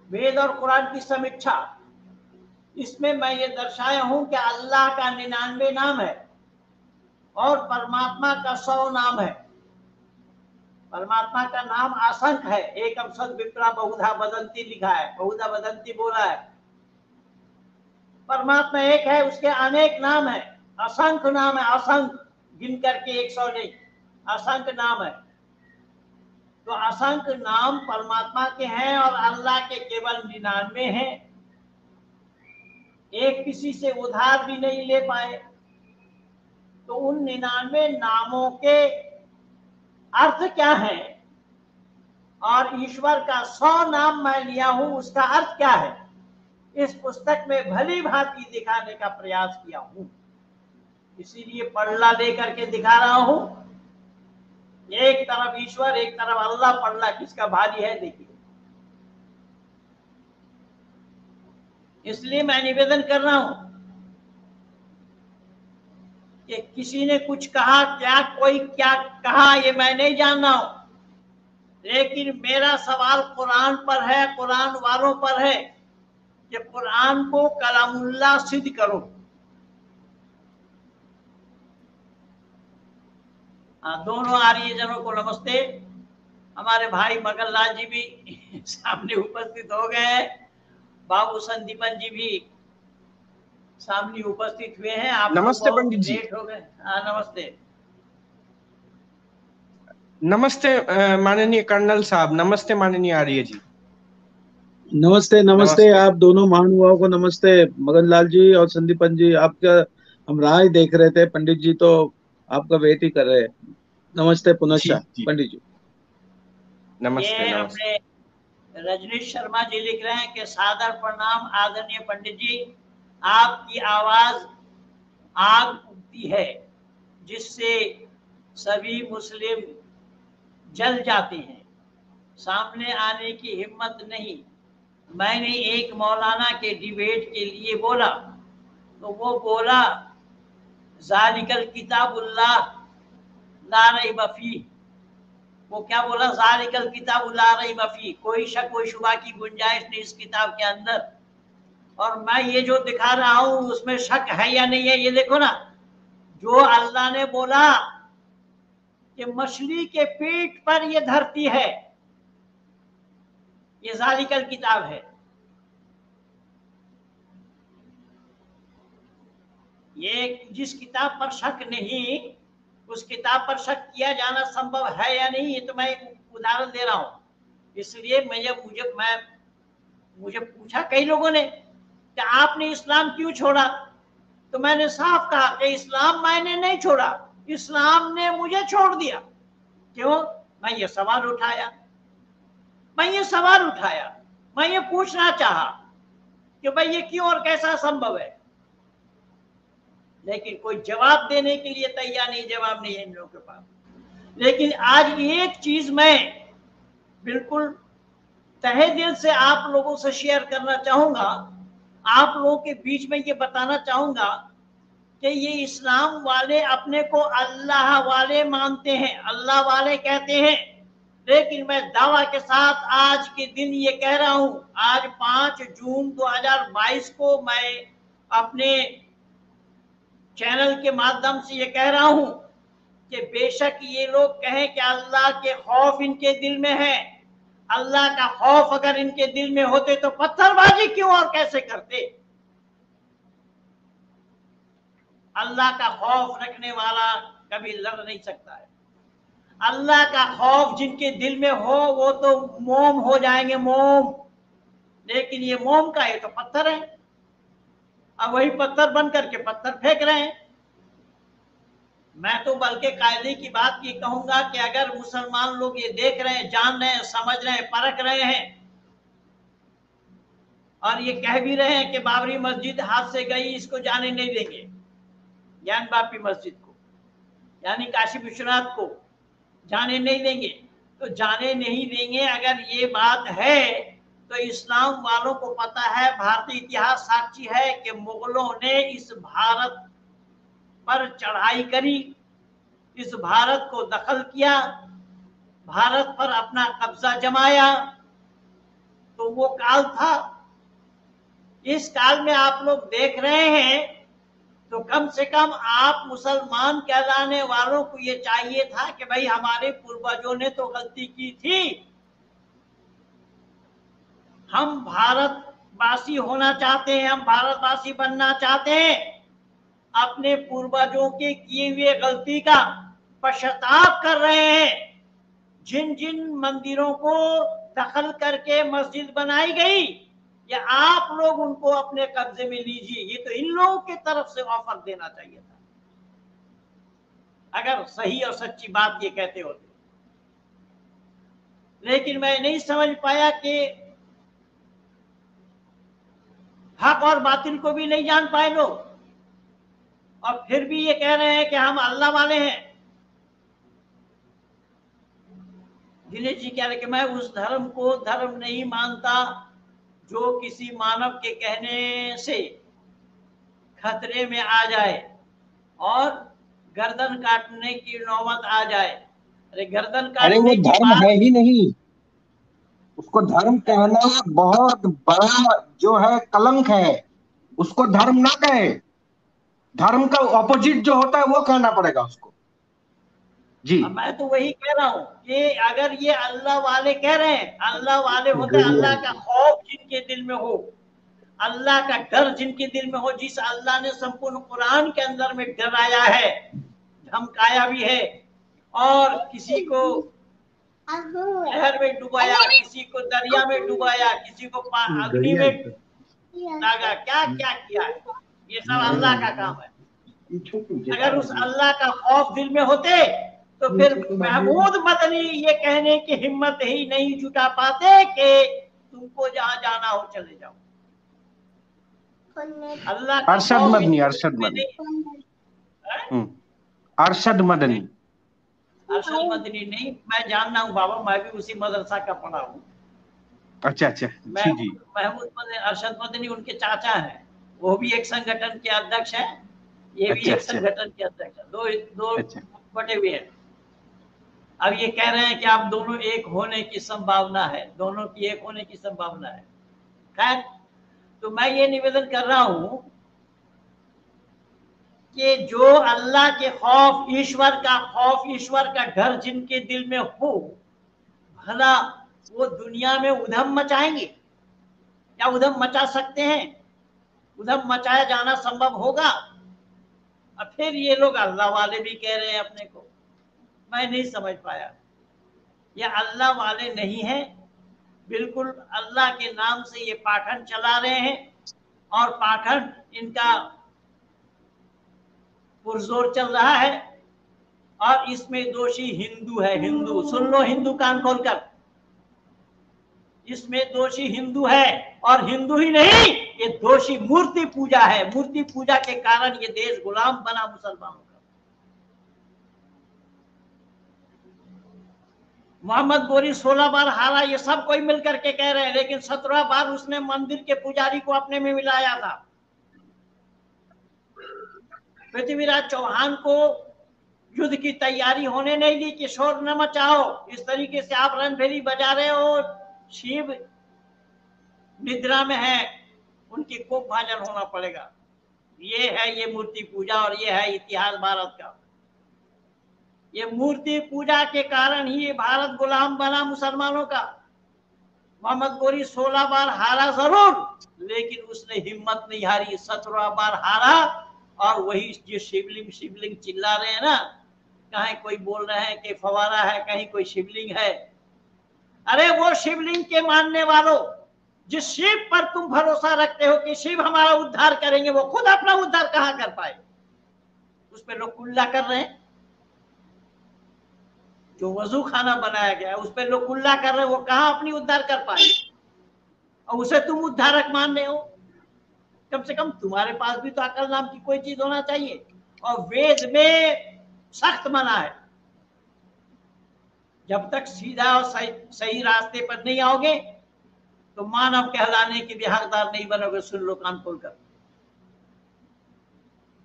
वेद और कुरान की समीक्षा, इसमें मैं ये दर्शाया हूं कि अल्लाह का 99 नाम है और परमात्मा का 100 नाम है। परमात्मा का नाम असंख्य है। एकम सद विप्रा बहुधा वदंती लिखा है, बहुधा वदंती बोला है। परमात्मा एक है, उसके अनेक नाम है, असंख्य नाम है, असंख्य, गिन करके 100 नहीं, असंख्य नाम है। तो असंख्य नाम परमात्मा के हैं और अल्लाह के केवल 99 हैं। एक किसी से उधार भी नहीं ले पाए। तो उन 99 नामों के अर्थ क्या है और ईश्वर का 100 नाम मैं लिया हूं, उसका अर्थ क्या है, इस पुस्तक में भली भांति दिखाने का प्रयास किया हूं। इसीलिए पढ़ला लेकर के दिखा रहा हूं। एक तरफ ईश्वर, एक तरफ अल्लाह, पढ़ला किसका भारी है देखिए। इसलिए मैं निवेदन कर रहा हूं कि किसी ने कुछ कहा, क्या कोई क्या कहा, ये मैं नहीं जान रहा हूं, लेकिन मेरा सवाल कुरान पर है, कुरान वालों पर है कि कुरान को कलामुल्लाह सिद्ध करो। दोनों आर्यजनों को नमस्ते। हमारे भाई मगन लाल जी भी सामने उपस्थित हो गए हैं, बाबू संदीपन जी भी सामने उपस्थित हुए हैं। आप नमस्ते पंडित जी। लेट हो गए। नमस्ते नमस्ते माननीय कर्नल साहब, नमस्ते माननीय आर्य जी। नमस्ते नमस्ते, आप दोनों महानुभावों को नमस्ते। मगन लाल जी और संदीपन जी, आपका हम राह ही देख रहे थे, पंडित जी तो आपका वेट ही कर रहे हैं। नमस्ते पुनः पंडित जी। नमस्ते। ये नमस्ते। अपने रजनीश शर्मा जी लिख रहे हैं कि सादर प्रणाम आदरणीय पंडित जी, आपकी आवाज आग उगती है जिससे सभी मुस्लिम जल जाते हैं, सामने आने की हिम्मत नहीं। मैंने एक मौलाना के डिबेट के लिए बोला तो वो बोला ज़ालिकल किताबुल्लाह ला रैब फीह। वो क्या बोला, ज़ालिकल किताबु ला रैब फीह, कोई शक कोई शुबा की गुंजाइश नहीं इस किताब के अंदर। और मैं ये जो दिखा रहा हूं उसमें शक है या नहीं है, ये देखो ना। जो अल्लाह ने बोला कि मछली के पेट पर ये धरती है, ये ज़ालिकल किताब है। ये जिस किताब पर शक नहीं, उस किताब पर शक किया जाना संभव है या नहीं, ये तो मैं उदाहरण दे रहा हूं। इसलिए मुझे पूछा कई लोगों ने कि आपने इस्लाम क्यों छोड़ा, तो मैंने साफ कहा कि इस्लाम मैंने नहीं छोड़ा, इस्लाम ने मुझे छोड़ दिया। क्यों? मैं ये सवाल उठाया, मैं ये पूछना चाहा कि भाई ये क्यों और कैसा संभव है, लेकिन कोई जवाब देने के लिए तैयार नहीं, जवाब नहीं है इन लोगों के पास। लेकिन आज एक चीज मैं बिल्कुल तहे दिल से आप लोगों से शेयर करना चाहूंगा, आप लोगों के बीच में ये बताना चाहूंगा कि ये इस्लाम वाले अपने को अल्लाह वाले मानते हैं, अल्लाह वाले कहते हैं, लेकिन मैं दावा के साथ आज के दिन ये कह रहा हूं, आज 5 जून 2022 को मैं अपने चैनल के माध्यम से ये कह रहा हूं कि बेशक ये लोग कहें कि अल्लाह के खौफ इनके दिल में है, अल्लाह का खौफ अगर इनके दिल में होते तो पत्थरबाजी क्यों और कैसे करते। अल्लाह का खौफ रखने वाला कभी लड़ नहीं सकता है। अल्लाह का खौफ जिनके दिल में हो वो तो मोम हो जाएंगे, मोम। लेकिन ये मोम का, ये तो पत्थर है। अब वही पत्थर बन करके पत्थर फेंक रहे हैं। मैं तो बल्कि कायदे की बात ये कहूंगा कि अगर मुसलमान लोग ये देख रहे हैं, जान रहे हैं, समझ रहे हैं, परख रहे हैं और ये कह भी रहे हैं कि बाबरी मस्जिद हाथ से गई, इसको जाने नहीं देंगे, ज्ञान वापी मस्जिद को यानी काशी विश्वनाथ को जाने नहीं देंगे, तो जाने नहीं देंगे अगर ये बात है तो इस्लाम वालों को पता है, भारतीय इतिहास साक्षी है कि मुगलों ने इस भारत पर चढ़ाई करी, इस भारत को दखल किया, भारत पर अपना कब्जा जमाया। तो वो काल था। इस काल में आप लोग देख रहे हैं तो कम से कम आप मुसलमान कहलाने वालों को ये चाहिए था कि भाई हमारे पूर्वजों ने तो गलती की थी, हम भारतवासी होना चाहते हैं, हम भारतवासी बनना चाहते हैं, अपने पूर्वजों के किए हुए गलती का पश्चाताप कर रहे हैं। जिन जिन मंदिरों को दखल करके मस्जिद बनाई गई, या आप लोग उनको अपने कब्जे में लीजिए, ये तो इन लोगों की तरफ से ऑफर देना चाहिए था, अगर सही और सच्ची बात ये कहते होते। लेकिन मैं नहीं समझ पाया कि हक और बातिल को भी नहीं जान पाए लोग, और फिर भी ये कह रहे हैं कि हम अल्लाह वाले हैं। दिनेश जी कह रहे कि मैं उस धर्म को धर्म नहीं मानता जो किसी मानव के कहने से खतरे में आ जाए और गर्दन काटने की नौबत आ जाए। अरे गर्दन अरे वो काटने की धर्म बात है ही नहीं, उसको धर्म कहना बहुत बड़ा जो है कलंक है, उसको धर्म ना कहे, धर्म का ऑपोजिट जो होता है वो कहना पड़ेगा उसको। जी मैं तो वही कह रहा हूं कि अगर ये अल्लाह वाले कह रहे हैं, अल्लाह वाले होते अल्लाह का खौफ जिनके दिल में हो, अल्लाह का डर जिनके दिल में हो, जिस अल्लाह ने संपूर्ण कुरान के अंदर में डराया है, धमकाया भी है, और किसी को नहर में डुबाया, किसी को दरिया में डुबाया, किसी को अग्नि में डाला, क्या क्या किया है, ये सब अल्लाह का काम है। अगर उस अल्लाह का खौफ दिल में होते तो फिर महमूद मदनी ये कहने की हिम्मत ही नहीं जुटा पाते कि तुमको जहां जाना हो चले जाओ। अल्लाह का अरशद मदनी, अरशद मदनी, अरशद मदनी, अरशद मदनी नहीं, मैं जानना हूँ बाबा, मैं भी उसी मदरसा का पढ़ा हूँ। अच्छा अच्छा जी जी। महमूद मदनी, अरशद मदनी उनके चाचा हैं, वो भी एक संगठन के अध्यक्ष हैं, ये भी एक संगठन के अध्यक्ष है, दो बटे हुए हैं। अब ये कह रहे हैं कि आप दोनों एक होने की संभावना है, दोनों की एक होने की संभावना है। खैर, तो मैं ये निवेदन कर रहा हूं कि जो अल्लाह के खौफ, ईश्वर का खौफ, ईश्वर का डर जिनके दिल में हो, भला वो दुनिया में उधम मचाएंगे? क्या उधम मचा सकते हैं? उधम मचाया जाना संभव होगा? और फिर ये लोग अल्लाह वाले भी कह रहे हैं अपने को। मैं नहीं समझ पाया, ये अल्लाह वाले नहीं है, बिल्कुल अल्लाह के नाम से ये पाखंड चला रहे हैं, और पाखंड इनका पुरजोर चल रहा है, और इसमें दोषी हिंदू है। हिंदू, सुन लो हिंदू कान खोलकर, इसमें दोषी हिंदू है, और हिंदू ही नहीं, ये दोषी मूर्ति पूजा है। मूर्ति पूजा के कारण ये देश गुलाम बना मुसलमानों का। मोहम्मद गोरी 16 बार हारा, ये सब कोई मिलकर के कह रहे हैं, लेकिन 17 बार उसने मंदिर के पुजारी को अपने में मिलाया था। पृथ्वीराज चौहान को युद्ध की तैयारी होने नहीं दी कि शोर न मचाओ, इस तरीके से आप रणभेरी बजा रहे हो, शिव निद्रा में है, उनकी कोप भाजन होना पड़ेगा। ये है ये मूर्ति पूजा, और ये है इतिहास भारत का। ये मूर्ति पूजा के कारण ही भारत गुलाम बना मुसलमानों का। मोहम्मद गोरी 16 बार हारा जरूर, लेकिन उसने हिम्मत नहीं हारी, 17 बार हारा। और वही जो शिवलिंग शिवलिंग चिल्ला रहे हैं ना, कहीं कोई बोल रहे हैं कि फवारा है, कहीं कोई शिवलिंग है। अरे वो शिवलिंग के मानने वालों, जिस शिव पर तुम भरोसा रखते हो कि शिव हमारा उद्धार करेंगे, वो खुद अपना उद्धार कहां कर पाए? उस पर लोग कुल्ला कर रहे हैं। जो वजू खाना बनाया गया है उस पर लोग कुल्ला कर रहे हैं, वो कहां अपनी उद्धार कर पाए? और उसे तुम उद्धारक मान रहे हो। कम से कम तुम्हारे पास भी तो अकल नाम की कोई चीज होना चाहिए। और वेद में सख्त मना है, जब तक सीधा और सही रास्ते पर नहीं आओगे तो मानव कहलाने के भी हकदार नहीं बनोगे। सुन लो कान खोलकर।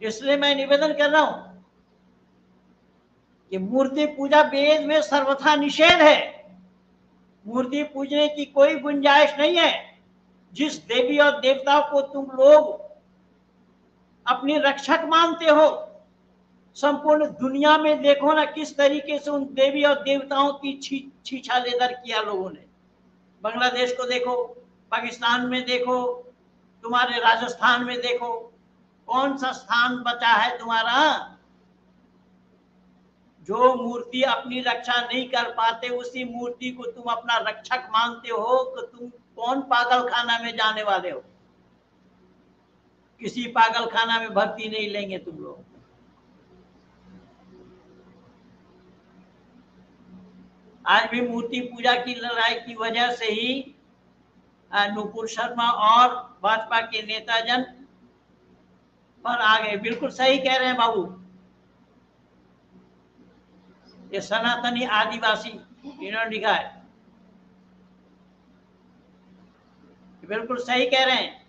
इसलिए मैं निवेदन कर रहा हूं कि मूर्ति पूजा वेद में सर्वथा निषेध है। मूर्ति पूजने की कोई गुंजाइश नहीं है। जिस देवी और देवताओं को तुम लोग अपनी रक्षक मानते हो। संपूर्ण दुनिया में देखो ना किस तरीके से उन देवी और देवताओं की छीछा लेदर किया लोगों ने। बांग्लादेश को देखो, पाकिस्तान में देखो, तुम्हारे राजस्थान में देखो, कौन सा स्थान बचा है तुम्हारा? जो मूर्ति अपनी रक्षा नहीं कर पाते उसी मूर्ति को तुम अपना रक्षक मानते हो, तो तुम कौन पागल खाना में जाने वाले हो? किसी पागल खाना में भर्ती नहीं लेंगे तुम लोग। आज भी मूर्ति पूजा की लड़ाई की वजह से ही नुपुर शर्मा और भाजपा के नेताजन पर आ गए। बिल्कुल सही कह रहे हैं बाबू, ये सनातनी आदिवासी इन्होंने लिखा है, बिल्कुल सही कह रहे हैं।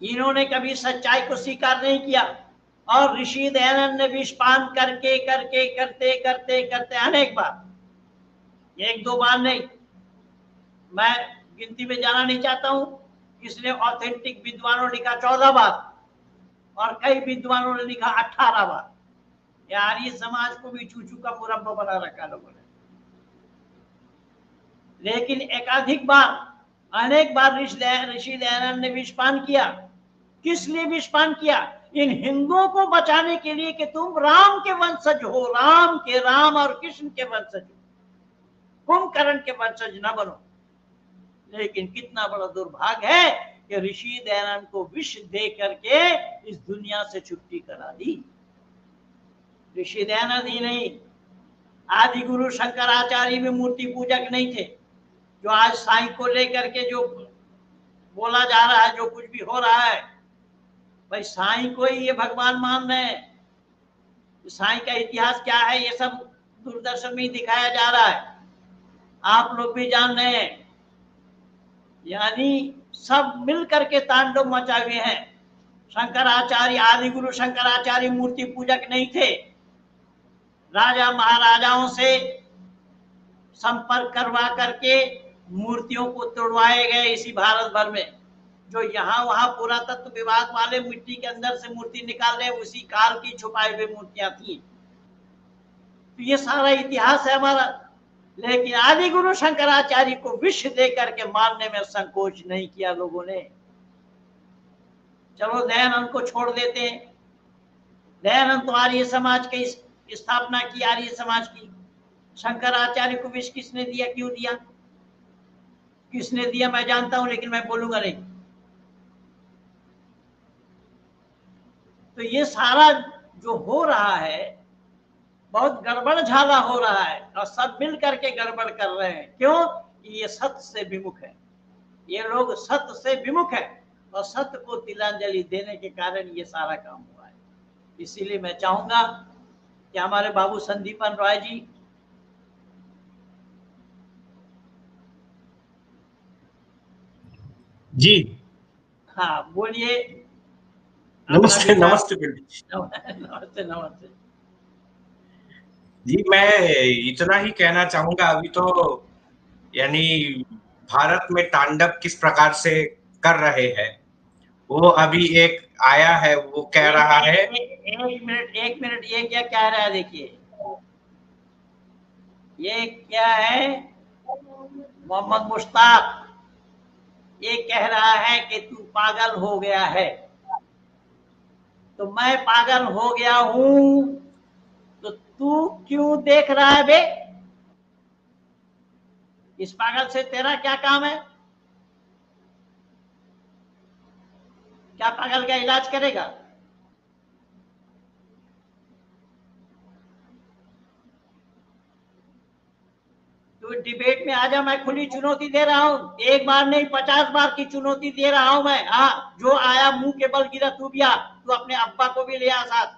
इन्होंने कभी सच्चाई को स्वीकार नहीं किया और ऋषि दयानंद ने विषपान करके करके करते करते करते अनेक बार, एक दो बार नहीं, मैं गिनती में जाना नहीं चाहता हूं। इसने ऑथेंटिक विद्वानों ने लिखा 14 बार और कई विद्वानों ने लिखा 18 बार। यार ये समाज को भी चूचू का मुरब्बा बना रखा लोगों ने। लेकिन एकाधिक बार, अनेक बार ऋषि दयानंद ने विषपान किया। किस लिए विषपान किया? इन हिंदुओं को बचाने के लिए कि तुम राम के वंशज हो, राम के, राम और कृष्ण के वंशज हो, कुंभकर्ण के वंशज न बनो। लेकिन कितना बड़ा दुर्भाग्य है कि ऋषि दयानंद को विष दे करके इस दुनिया से छुट्टी करा दी। ऋषि दयानंद ही नहीं, आदि गुरु शंकराचार्य भी मूर्ति पूजक नहीं थे। जो आज साईं को लेकर के जो बोला जा रहा है, जो कुछ भी हो रहा है, भाई साईं को ही ये भगवान मान रहे हैं। साईं का इतिहास क्या है ये सब दूरदर्शन में ही दिखाया जा रहा है, आप लोग भी जान रहे हैं। यानी सब मिल करके तांडव मचा हुए हैं। शंकराचार्य, आदि गुरु शंकराचार्य मूर्ति पूजक नहीं थे। राजा महाराजाओं से संपर्क करवा करके मूर्तियों को तोड़वाए गए इसी भारत भर में। जो यहाँ वहां पुरातत्व विभाग वाले मिट्टी के अंदर से मूर्ति निकाल रहे, उसी काल की छुपाई हुई मूर्तियां थी। तो ये सारा इतिहास है हमारा। लेकिन आदि गुरु शंकराचार्य को विष दे करके मारने में संकोच नहीं किया लोगों ने। चलो दयानंद को छोड़ देते हैं। दयानंद तो आर्य समाज की स्थापना की, आर्य समाज की। शंकराचार्य को विष किसने दिया, क्यों दिया, किसने दिया मैं जानता हूं, लेकिन मैं बोलूंगा नहीं। तो ये सारा जो हो रहा है बहुत गड़बड़ झाला हो रहा है और सब मिल करके गड़बड़ कर रहे हैं। क्यों? ये सत्य से विमुख है, ये लोग सत्य से विमुख है और सत्य को तिलांजलि देने के कारण ये सारा काम हुआ है। इसीलिए मैं चाहूंगा कि हमारे बाबू संदीपन रॉय जी, हाँ बोलिए। नमस्ते। नमस्ते नमस्ते। नमस्ते जी, मैं इतना ही कहना चाहूंगा। अभी तो यानी भारत में तांडव किस प्रकार से कर रहे हैं, वो अभी एक आया है, वो कह रहा है। एक मिनट, ये क्या कह रहा है? देखिए ये क्या है, मोहम्मद मुश्ताक ये कह रहा है कि तू पागल हो गया है। तो मैं पागल हो गया हूं तो तू क्यों देख रहा है बे? इस पागल से तेरा क्या काम है? क्या पागल का इलाज करेगा? तो डिबेट में आ जा, मैं खुली चुनौती दे रहा हूं। एक बार नहीं 50 बार की चुनौती दे रहा हूं मैं। हाँ, जो आया मुंह के बल गिरा तू भी आ, तू अपने अब्बा को भी ले आ साथ।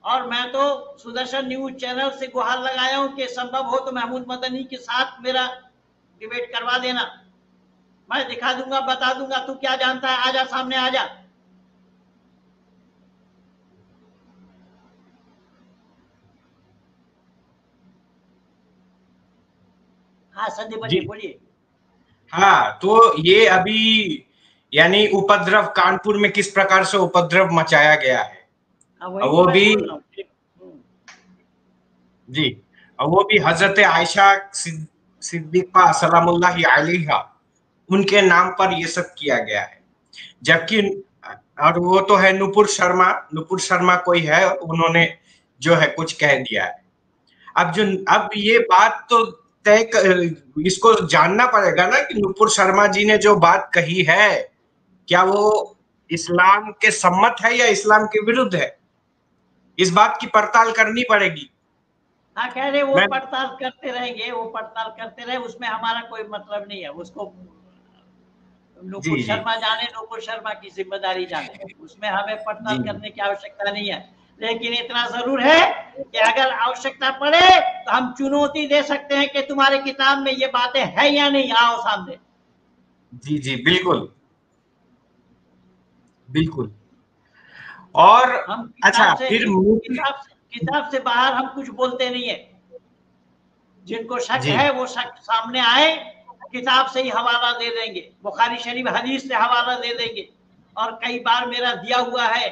और मैं तो सुदर्शन न्यूज चैनल से गुहार लगाया हूं कि संभव हो तो महमूद मदनी के साथ मेरा डिबेट करवा देना। मैं दिखा दूंगा, बता दूंगा तू क्या जानता है। आजा, सामने आजा। हाँ संदीप जी बोलिए। हाँ, तो ये अभी यानी उपद्रव कानपुर में किस प्रकार से उपद्रव मचाया गया है, वो भी जी, वो भी हजरत आयशा सिद्दीक़ा सलामुल्लाहि अलैहा उनके नाम पर ये सब किया गया है। जबकि और वो तो है नुपुर शर्मा कोई है, उन्होंने जो है कुछ कह दिया है। अब ये बात तो इसको जानना पड़ेगा ना कि नुपुर शर्मा जी ने जो बात कही है क्या वो इस्लाम के सम्मत है या इस्लाम के विरुद्ध है, इस बात की पड़ताल करनी पड़ेगी। हाँ, कह रहे वो पड़ताल करते रहेंगे, वो पड़ताल करते रहे, उसमें हमारा कोई मतलब नहीं है। उसको नुपुर शर्मा जाने, नुपुर शर्मा की जिम्मेदारी जाने, उसमें हमें पड़ताल करने की आवश्यकता नहीं है। लेकिन इतना जरूर है कि अगर आवश्यकता पड़े तो हम चुनौती दे सकते हैं कि तुम्हारे किताब में ये बातें हैं या नहीं, आओ सामने। जी जी, बिल्कुल बिल्कुल। और हम अच्छा, फिर किताब से बाहर हम कुछ बोलते नहीं है। जिनको शक है वो शक सामने आए, किताब से ही हवाला दे देंगे, बुखारी शरीफ हदीस से हवाला दे देंगे। और कई बार मेरा दिया हुआ है,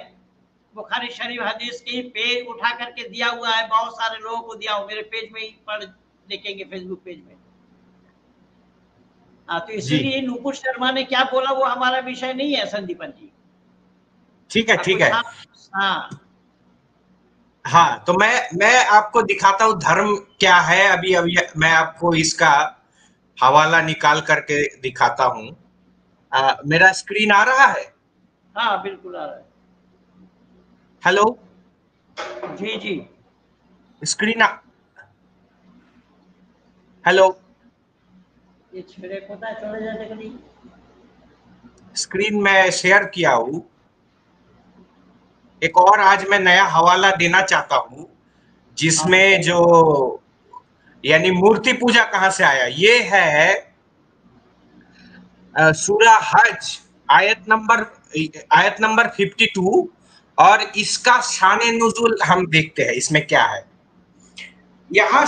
बुखारी शरीफ हदीस की पेज उठा करके दिया हुआ है, बहुत सारे लोगों को दिया हुआ, मेरे पेज में ही पढ़ देखेंगे, फेसबुक पेज में। हाँ, तो इसीलिए नुपुर शर्मा ने क्या बोला वो हमारा विषय नहीं है संदीपन जी। ठीक है, ठीक है। हाँ, तो मैं आपको दिखाता हूँ धर्म क्या है। अभी मैं आपको इसका हवाला निकाल करके दिखाता हूँ। मेरा स्क्रीन आ रहा है? हाँ, बिल्कुल आ रहा है। हेलो जी जी, स्क्रीन हेलो, ये छेड़े पता चले जाते कभी। स्क्रीन में शेयर किया हूँ। एक और आज मैं नया हवाला देना चाहता हूँ जिसमें जो यानी मूर्ति पूजा कहाँ से आया, ये है सूरा हज आयत नंबर 52। और इसका शान नुज़ुल हम देखते हैं इसमें क्या है। यहाँ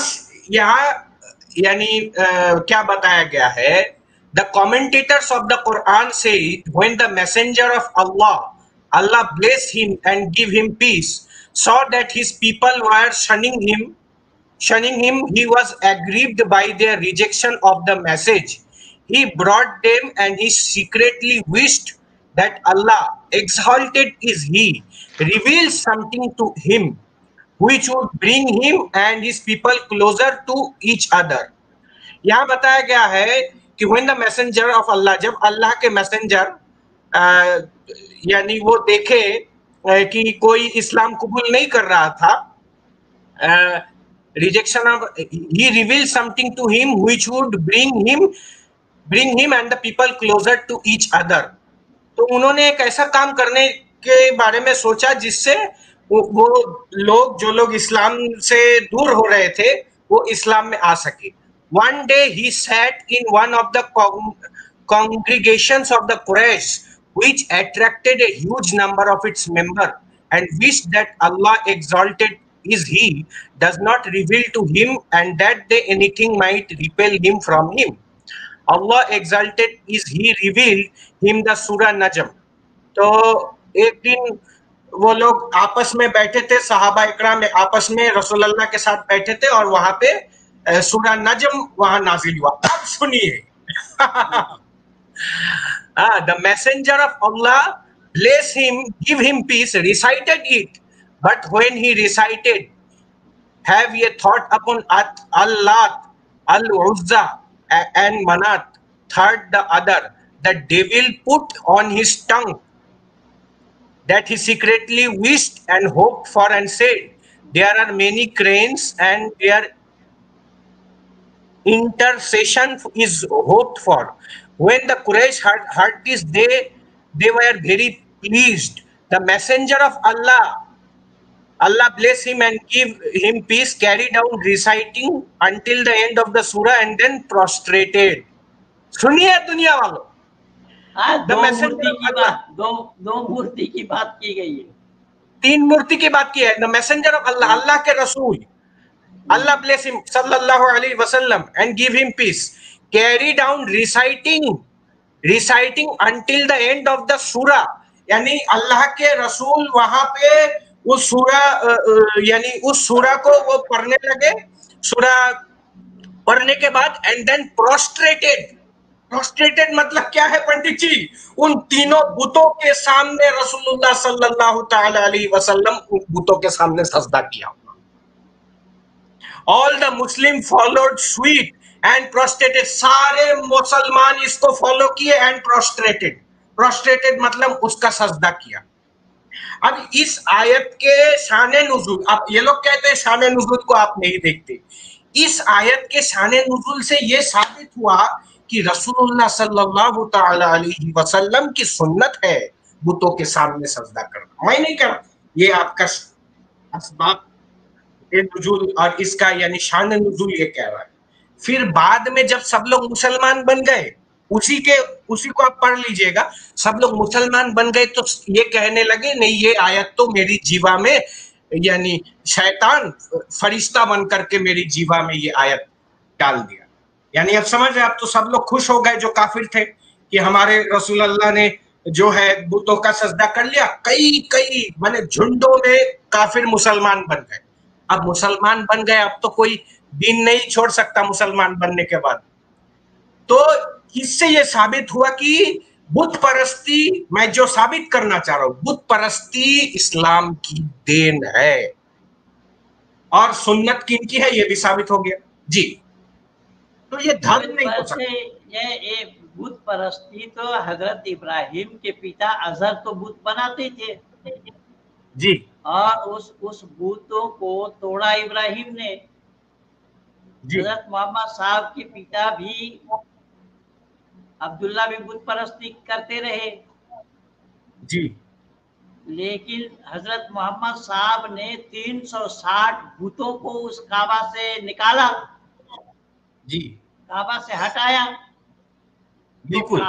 यानी क्या बताया गया है, the commentators of the Quran से when the messenger of Allah bless him and give him peace, saw that his people were shunning him, he was aggrieved by their rejection of the message. He brought them and he secretly wished that Allah, exalted is he, revealed something to him which would bring him and his people closer to each other. यहाँ बताया गया है कि when the messenger of Allah, जब अल्लाह के messenger यानी वो देखे कि कोई इस्लाम कबूल नहीं कर रहा था, rejection of, he revealed something to him which would bring him and the people closer to each other. तो उन्होंने एक ऐसा काम करने के बारे में सोचा जिससे वो लोग जो लोग इस्लाम से दूर हो रहे थे वो इस्लाम में आ सके। One day he sat in one of the congregations of the Quraysh, which attracted a huge number of its members, and wished that Allah, exalted is he, does not reveal to him, and that day anything might repel him from him. Allah, exalted is he, revealed him the Surah Najm. तो एक दिन वो लोग आपस में बैठे थे, सहाबा इकराम आपस में रसूल अल्लाह के साथ बैठे थे और वहां पे सूरह नजम वहां नाजिल हुआ। अब सुनिए, the messenger of Allah, bless him, give him peace, recited it. But when he recited, have ye thought upon Allah, Al-Uzza and Manat, third the other, the devil put on his tongue that he secretly wished and hoped for, and said, there are many cranes and their intercession is hoped for. When the Quraysh heard this, they were very pleased. The messenger of Allah, Allah bless him and give him peace, carried on reciting until the end of the surah and then prostrated. सुनिए दुनिया वालों, दो मूर्ति की बात की गई है, 3 मूर्ति की बात की है। द मैसेंजर ऑफ अल्लाह, अल्लाह के रसूल, Allah bless him sallallahu alaihi wasallam and give him peace, carried on reciting reciting until the end of the सूरा, यानी अल्लाह के रसूल वहां पे उस सूरा यानी उस सूरा को वो पढ़ने लगे, सूरा पढ़ने के बाद एंड देन प्रोस्ट्रेटेड। प्रोस्ट्रेटेड मतलब क्या है पंडित जी? उन तीनों बुतों के सामने रसूलुल्लाह सल्लल्लाहु तआला अलैहि वसल्लम उन बुतों के सामने सजदा किया। All the Muslim followed suit and prostrated, सारे मुसलमान इसको फॉलो किए एंड प्रोस्ट्रेटेड। प्रोस्ट्रेटेड मतलब उसका सजदा किया। अब इस आयत के शाने नुज़ुल, अब ये लोग कहते हैं शाने नुज़ुल को आप नहीं देखते, इस आयत के शाने नुज़ुल से ये साबित हुआ कि रसूलुल्लाह सल्लल्लाहु तआला अलैहि वसल्लम की सुन्नत है बुतों के सामने सजदा करना। मैं नहीं कर रहा, ये आपका असबाब नुज़ुल और इसका यानी शान नुज़ुल ये कह रहा है। फिर बाद में जब सब लोग मुसलमान बन गए, उसी को आप पढ़ लीजिएगा, सब लोग मुसलमान बन गए तो ये कहने लगे नहीं ये आयत तो मेरी जीवा में, यानी शैतान फरिश्ता बन करके मेरी जीवा में ये आयत डाल दिया। यानी अब समझ रहे आप, तो सब लोग खुश हो गए जो काफिर थे कि हमारे रसूल अल्लाह ने जो है बुतों का सजदा कर लिया। कई माने झुंडों में काफिर मुसलमान बन गए। अब मुसलमान बन गए, अब तो कोई दीन नहीं छोड़ सकता मुसलमान बनने के बाद। तो इससे ये साबित हुआ कि बुत परस्ती, मैं जो साबित करना चाह रहा हूं, बुत परस्ती इस्लाम की देन है और सुन्नत किनकी है ये भी साबित हो गया जी। तो ये धर्म नहीं हो सकता। ये बुत परस्ती तो हजरत इब्राहिम के पिता अजहर तो बुत बनाते थे जी, और उस बुतों को तोड़ा इब्राहिम ने। हजरत मोहम्मद साहब के पिता भी अब्दुल्ला भी बुत परस्ती करते रहे जी, लेकिन हजरत मोहम्मद साहब ने 360 बुतों को उस काबा से निकाला जी, काबा से हटाया। बिल्कुल, तो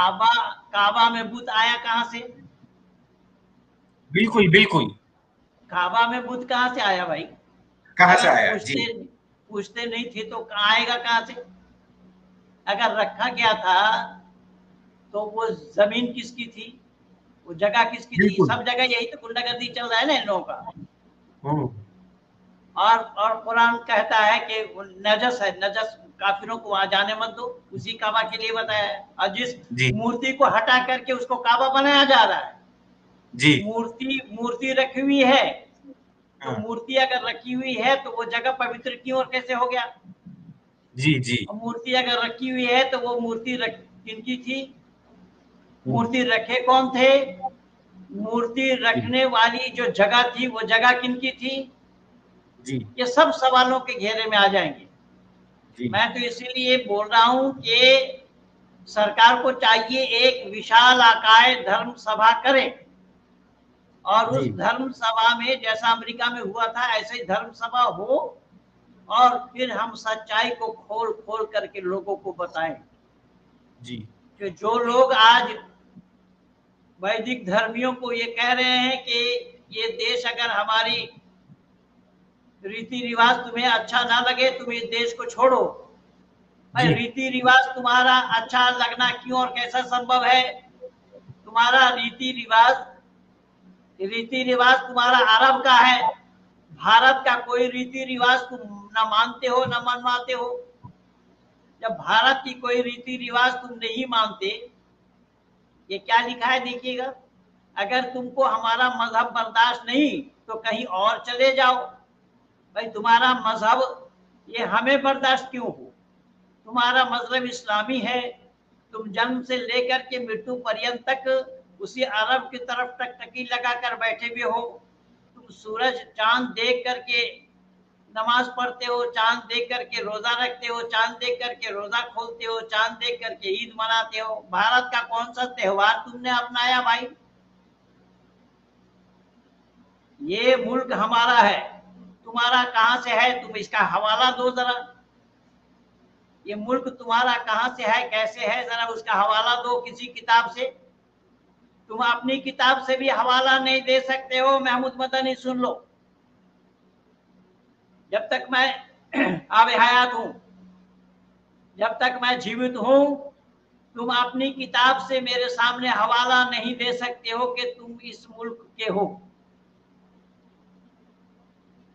काबा में बुत आया कहां से? बिल्कुल बिल्कुल, काबा में बुत कहां से आया भाई? कहां से आया? जी, पूछते नहीं थे तो आएगा कहां से? अगर रखा गया था तो वो जमीन किसकी थी, वो जगह किसकी थी? सब जगह यही तो गुंडागर्दी चल रहा है ना इन लोगों का। और कुरान कहता है कि नजस है, नजस, काफिरों को वहां जाने मत दो, उसी काबा के लिए बताया है। और जिस मूर्ति को हटा करके उसको काबा बनाया जा रहा है जी, मूर्ति रखी हुई है, तो मूर्ति अगर रखी हुई है तो वो जगह पवित्र क्यों और कैसे हो गया? जी जी, मूर्ति अगर रखी हुई है तो वो मूर्ति किनकी थी? मूर्ति रखे कौन थे? मूर्ति रखने वाली जो जगह थी वो जगह किनकी थी जी? ये सब सवालों के घेरे में आ जाएंगे जी। मैं तो इसीलिए बोल रहा हूं कि सरकार को चाहिए एक विशाल आकाय धर्म सभा करे और उस धर्म सभा में जैसा अमेरिका में हुआ था ऐसे ही धर्म सभा हो और फिर हम सच्चाई को खोल खोल करके लोगों को बताएं जी। कि जो लोग आज वैदिक धर्मियों को ये कह रहे हैं कि ये देश अगर हमारी रीति रिवाज तुम्हें अच्छा ना लगे तुम इस देश को छोड़ो। भाई रीति रिवाज तुम्हारा अच्छा लगना क्यों और कैसा संभव है? तुम्हारा रीति रिवाज तुम्हारा अरब का है, भारत का कोई रीति रिवाज तुम न मानते हो न मनवाते हो। जब भारत की कोई रीति रिवाज तुम नहीं मानते, ये क्या लिखा है देखिएगा, अगर तुमको हमारा मजहब बर्दाश्त नहीं तो कहीं और चले जाओ। भाई तुम्हारा मजहब ये हमें बर्दाश्त क्यों हो? तुम्हारा मजहब इस्लामी है, तुम जन्म से लेकर के मृत्यु पर्यंत तक उसी अरब की तरफ टकटकी लगा कर बैठे हुए हो। तुम सूरज चांद देख करके नमाज पढ़ते हो, चांद देख करके रोजा रखते हो, चांद देख करके रोजा खोलते हो, चांद देख करके ईद मनाते हो। भारत का कौन सा त्योहार तुमने अपनाया भाई? ये मुल्क हमारा है, तुम्हारा कहां से है? तुम इसका हवाला दो जरा। ये मुल्क तुम्हारा कहां से है, कैसे है, जरा उसका हवाला दो किसी किताब से। तुम अपनी किताब से भी हवाला नहीं दे सकते हो। महमूद मदनी सुन लो, जब तक मैं आबे हयात हूं, जब तक मैं जीवित हूं, तुम अपनी किताब से मेरे सामने हवाला नहीं दे सकते हो कि तुम इस मुल्क के हो।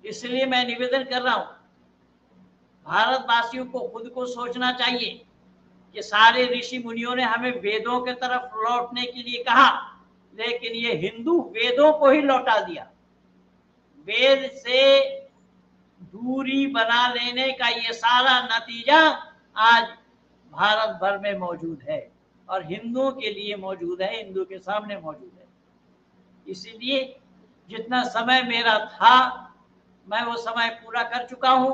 इसलिए मैं निवेदन कर रहा हूं, भारतवासियों को खुद को सोचना चाहिए कि सारे ऋषि मुनियों ने हमें वेदों के तरफ लौटने के लिए कहा, लेकिन ये हिंदू वेदों को ही लौटा दिया। वेद से दूरी बना लेने का ये सारा नतीजा आज भारत भर में मौजूद है और हिंदुओं के लिए मौजूद है, हिंदू के सामने मौजूद है। इसीलिए जितना समय मेरा था मैं वो समय पूरा कर चुका हूं,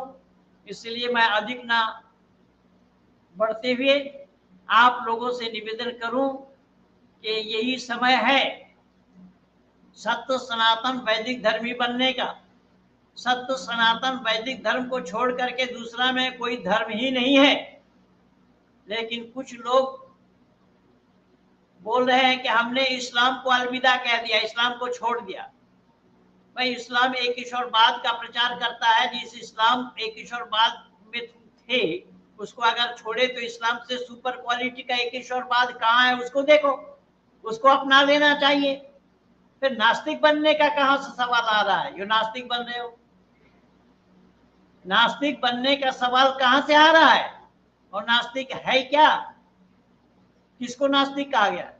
इसलिए मैं अधिक ना बढ़ते हुए आप लोगों से निवेदन करूं कि यही समय है सत्य सनातन वैदिक धर्मी बनने का। सत्य सनातन वैदिक धर्म को छोड़ करके दूसरा में कोई धर्म ही नहीं है। लेकिन कुछ लोग बोल रहे हैं कि हमने इस्लाम को अलविदा कह दिया, इस्लाम को छोड़ दिया। भाई इस्लाम एक ईश्वरवाद का प्रचार करता है, जिस इस्लाम एक ईश्वरवाद में थे उसको अगर छोड़े तो इस्लाम से सुपर क्वालिटी का एक ईश्वरवाद कहाँ है उसको देखो, उसको अपना लेना चाहिए। फिर नास्तिक बनने का कहां से सवाल आ रहा है? जो नास्तिक बन रहे हो, नास्तिक बनने का सवाल कहां से आ रहा है? और नास्तिक है क्या? किसको नास्तिक कहा गया?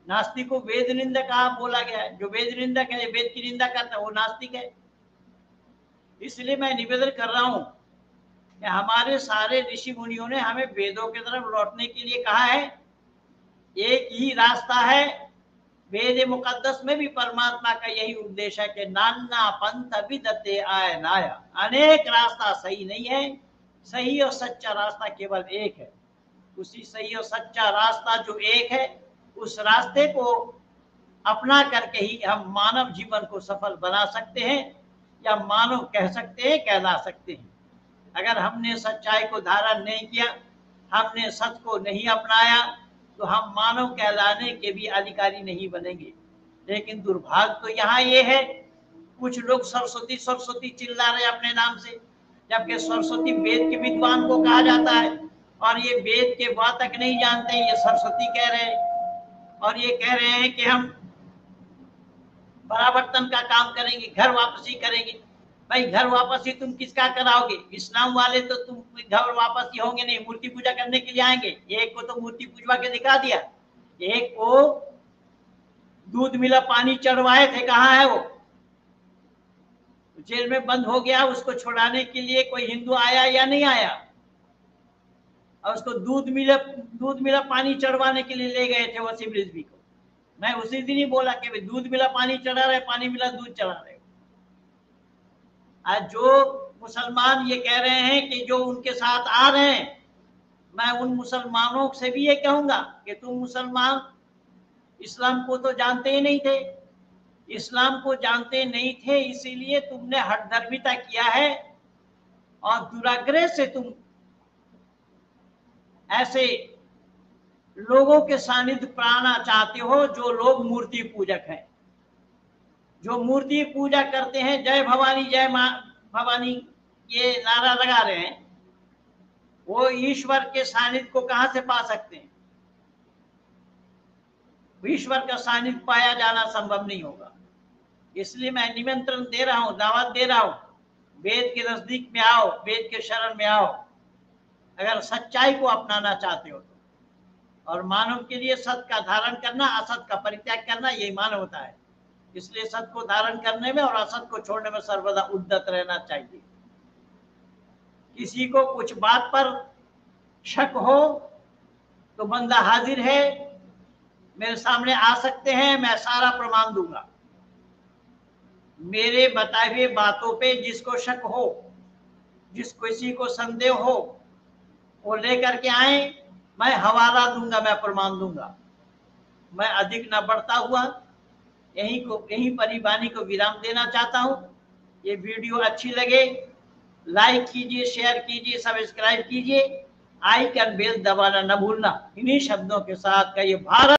नास्तिक को वेद निंदक कहा बोला गया है। जो वेद निंदक है, वेद की निंदा करता है, वो नास्तिक है। इसलिए मैं निवेदन कर रहा हूं कि हमारे सारे ऋषि मुनियों ने हमें वेदों की तरफ लौटने के लिए कहा है। एक ही रास्ता है, वेद मुकद्दस में भी परमात्मा का यही उपदेश है कि नाना पंथ विदते आय नाया। अनेक रास्ता सही नहीं है, सही और सच्चा रास्ता केवल एक है। उसी सही और सच्चा रास्ता जो एक है, उस रास्ते को अपना करके ही हम मानव जीवन को सफल बना सकते हैं, या मानव कह सकते हैं, कहला सकते हैं। अगर हमने सच्चाई को धारण नहीं किया, हमने सत्य को नहीं अपनाया, तो हम मानव कहलाने के भी अधिकारी नहीं बनेंगे। लेकिन दुर्भाग्य तो यहाँ ये है, कुछ लोग सरस्वती सरस्वती चिल्ला रहे अपने नाम से, जबकि सरस्वती वेद के विद्वान को कहा जाता है, और ये वेद के बात तक नहीं जानते, ये सरस्वती कह रहे हैं। और ये कह रहे हैं कि हम परावर्तन का काम करेंगे, घर वापसी करेंगे। भाई घर वापसी तुम किसका कराओगे? इस्लाम वाले तो तुम घर वापसी होंगे नहीं, मूर्ति पूजा करने के लिए आएंगे। एक को तो मूर्ति पूजवा के दिखा दिया, एक को दूध मिला पानी चढ़वाए थे, कहाँ है वो? जेल में बंद हो गया। उसको छुड़ाने के लिए कोई हिंदू आया या नहीं आया? और उसको दूध मिला पानी चढ़वाने के लिए ले गए थे वसीम रिजवी को। मैं उसी दिन ही बोला कि दूध मिला पानी चढ़ा रहे, पानी मिला दूध चढ़ा रहे। आज जो मुसलमान ये कह रहे हैं कि जो उनके साथ आ रहे हैं, मैं उन मुसलमानों से भी ये कहूंगा कि तुम मुसलमान इस्लाम को तो जानते ही नहीं थे। इस्लाम को जानते नहीं थे, इसीलिए तुमने हठधर्मिता किया है और दुराग्रह से तुम ऐसे लोगों के सानिध्य पाना चाहते हो जो लोग मूर्ति पूजक हैं, जो मूर्ति पूजा करते हैं, जय भवानी जय मां भवानी ये नारा लगा रहे हैं। वो ईश्वर के सानिध्य को कहां से पा सकते हैं? ईश्वर का सानिध्य पाया जाना संभव नहीं होगा। इसलिए मैं निमंत्रण दे रहा हूं, दावत दे रहा हूं, वेद के नजदीक में आओ, वेद के शरण में आओ। अगर सच्चाई को अपनाना चाहते हो तो, और मानव के लिए सत्य का धारण करना, असत का परित्याग करना, यही मानव होता है। इसलिए सत्य को धारण करने में और असत को छोड़ने में सर्वदा उद्यत रहना चाहिए। किसी को कुछ बात पर शक हो तो बंदा हाजिर है, मेरे सामने आ सकते हैं, मैं सारा प्रमाण दूंगा। मेरे बताए हुए बातों पे जिसको शक हो, जिस किसी को संदेह हो, वो लेकर के आए, मैं हवाला दूंगा, मैं प्रमाण दूंगा। मैं अधिक न बढ़ता हुआ यहीं पर ही वाणी को विराम देना चाहता हूं। ये वीडियो अच्छी लगे लाइक कीजिए, शेयर कीजिए, सब्सक्राइब कीजिए, आइकन बेल दबाना न भूलना। इन्हीं शब्दों के साथ का ये भारत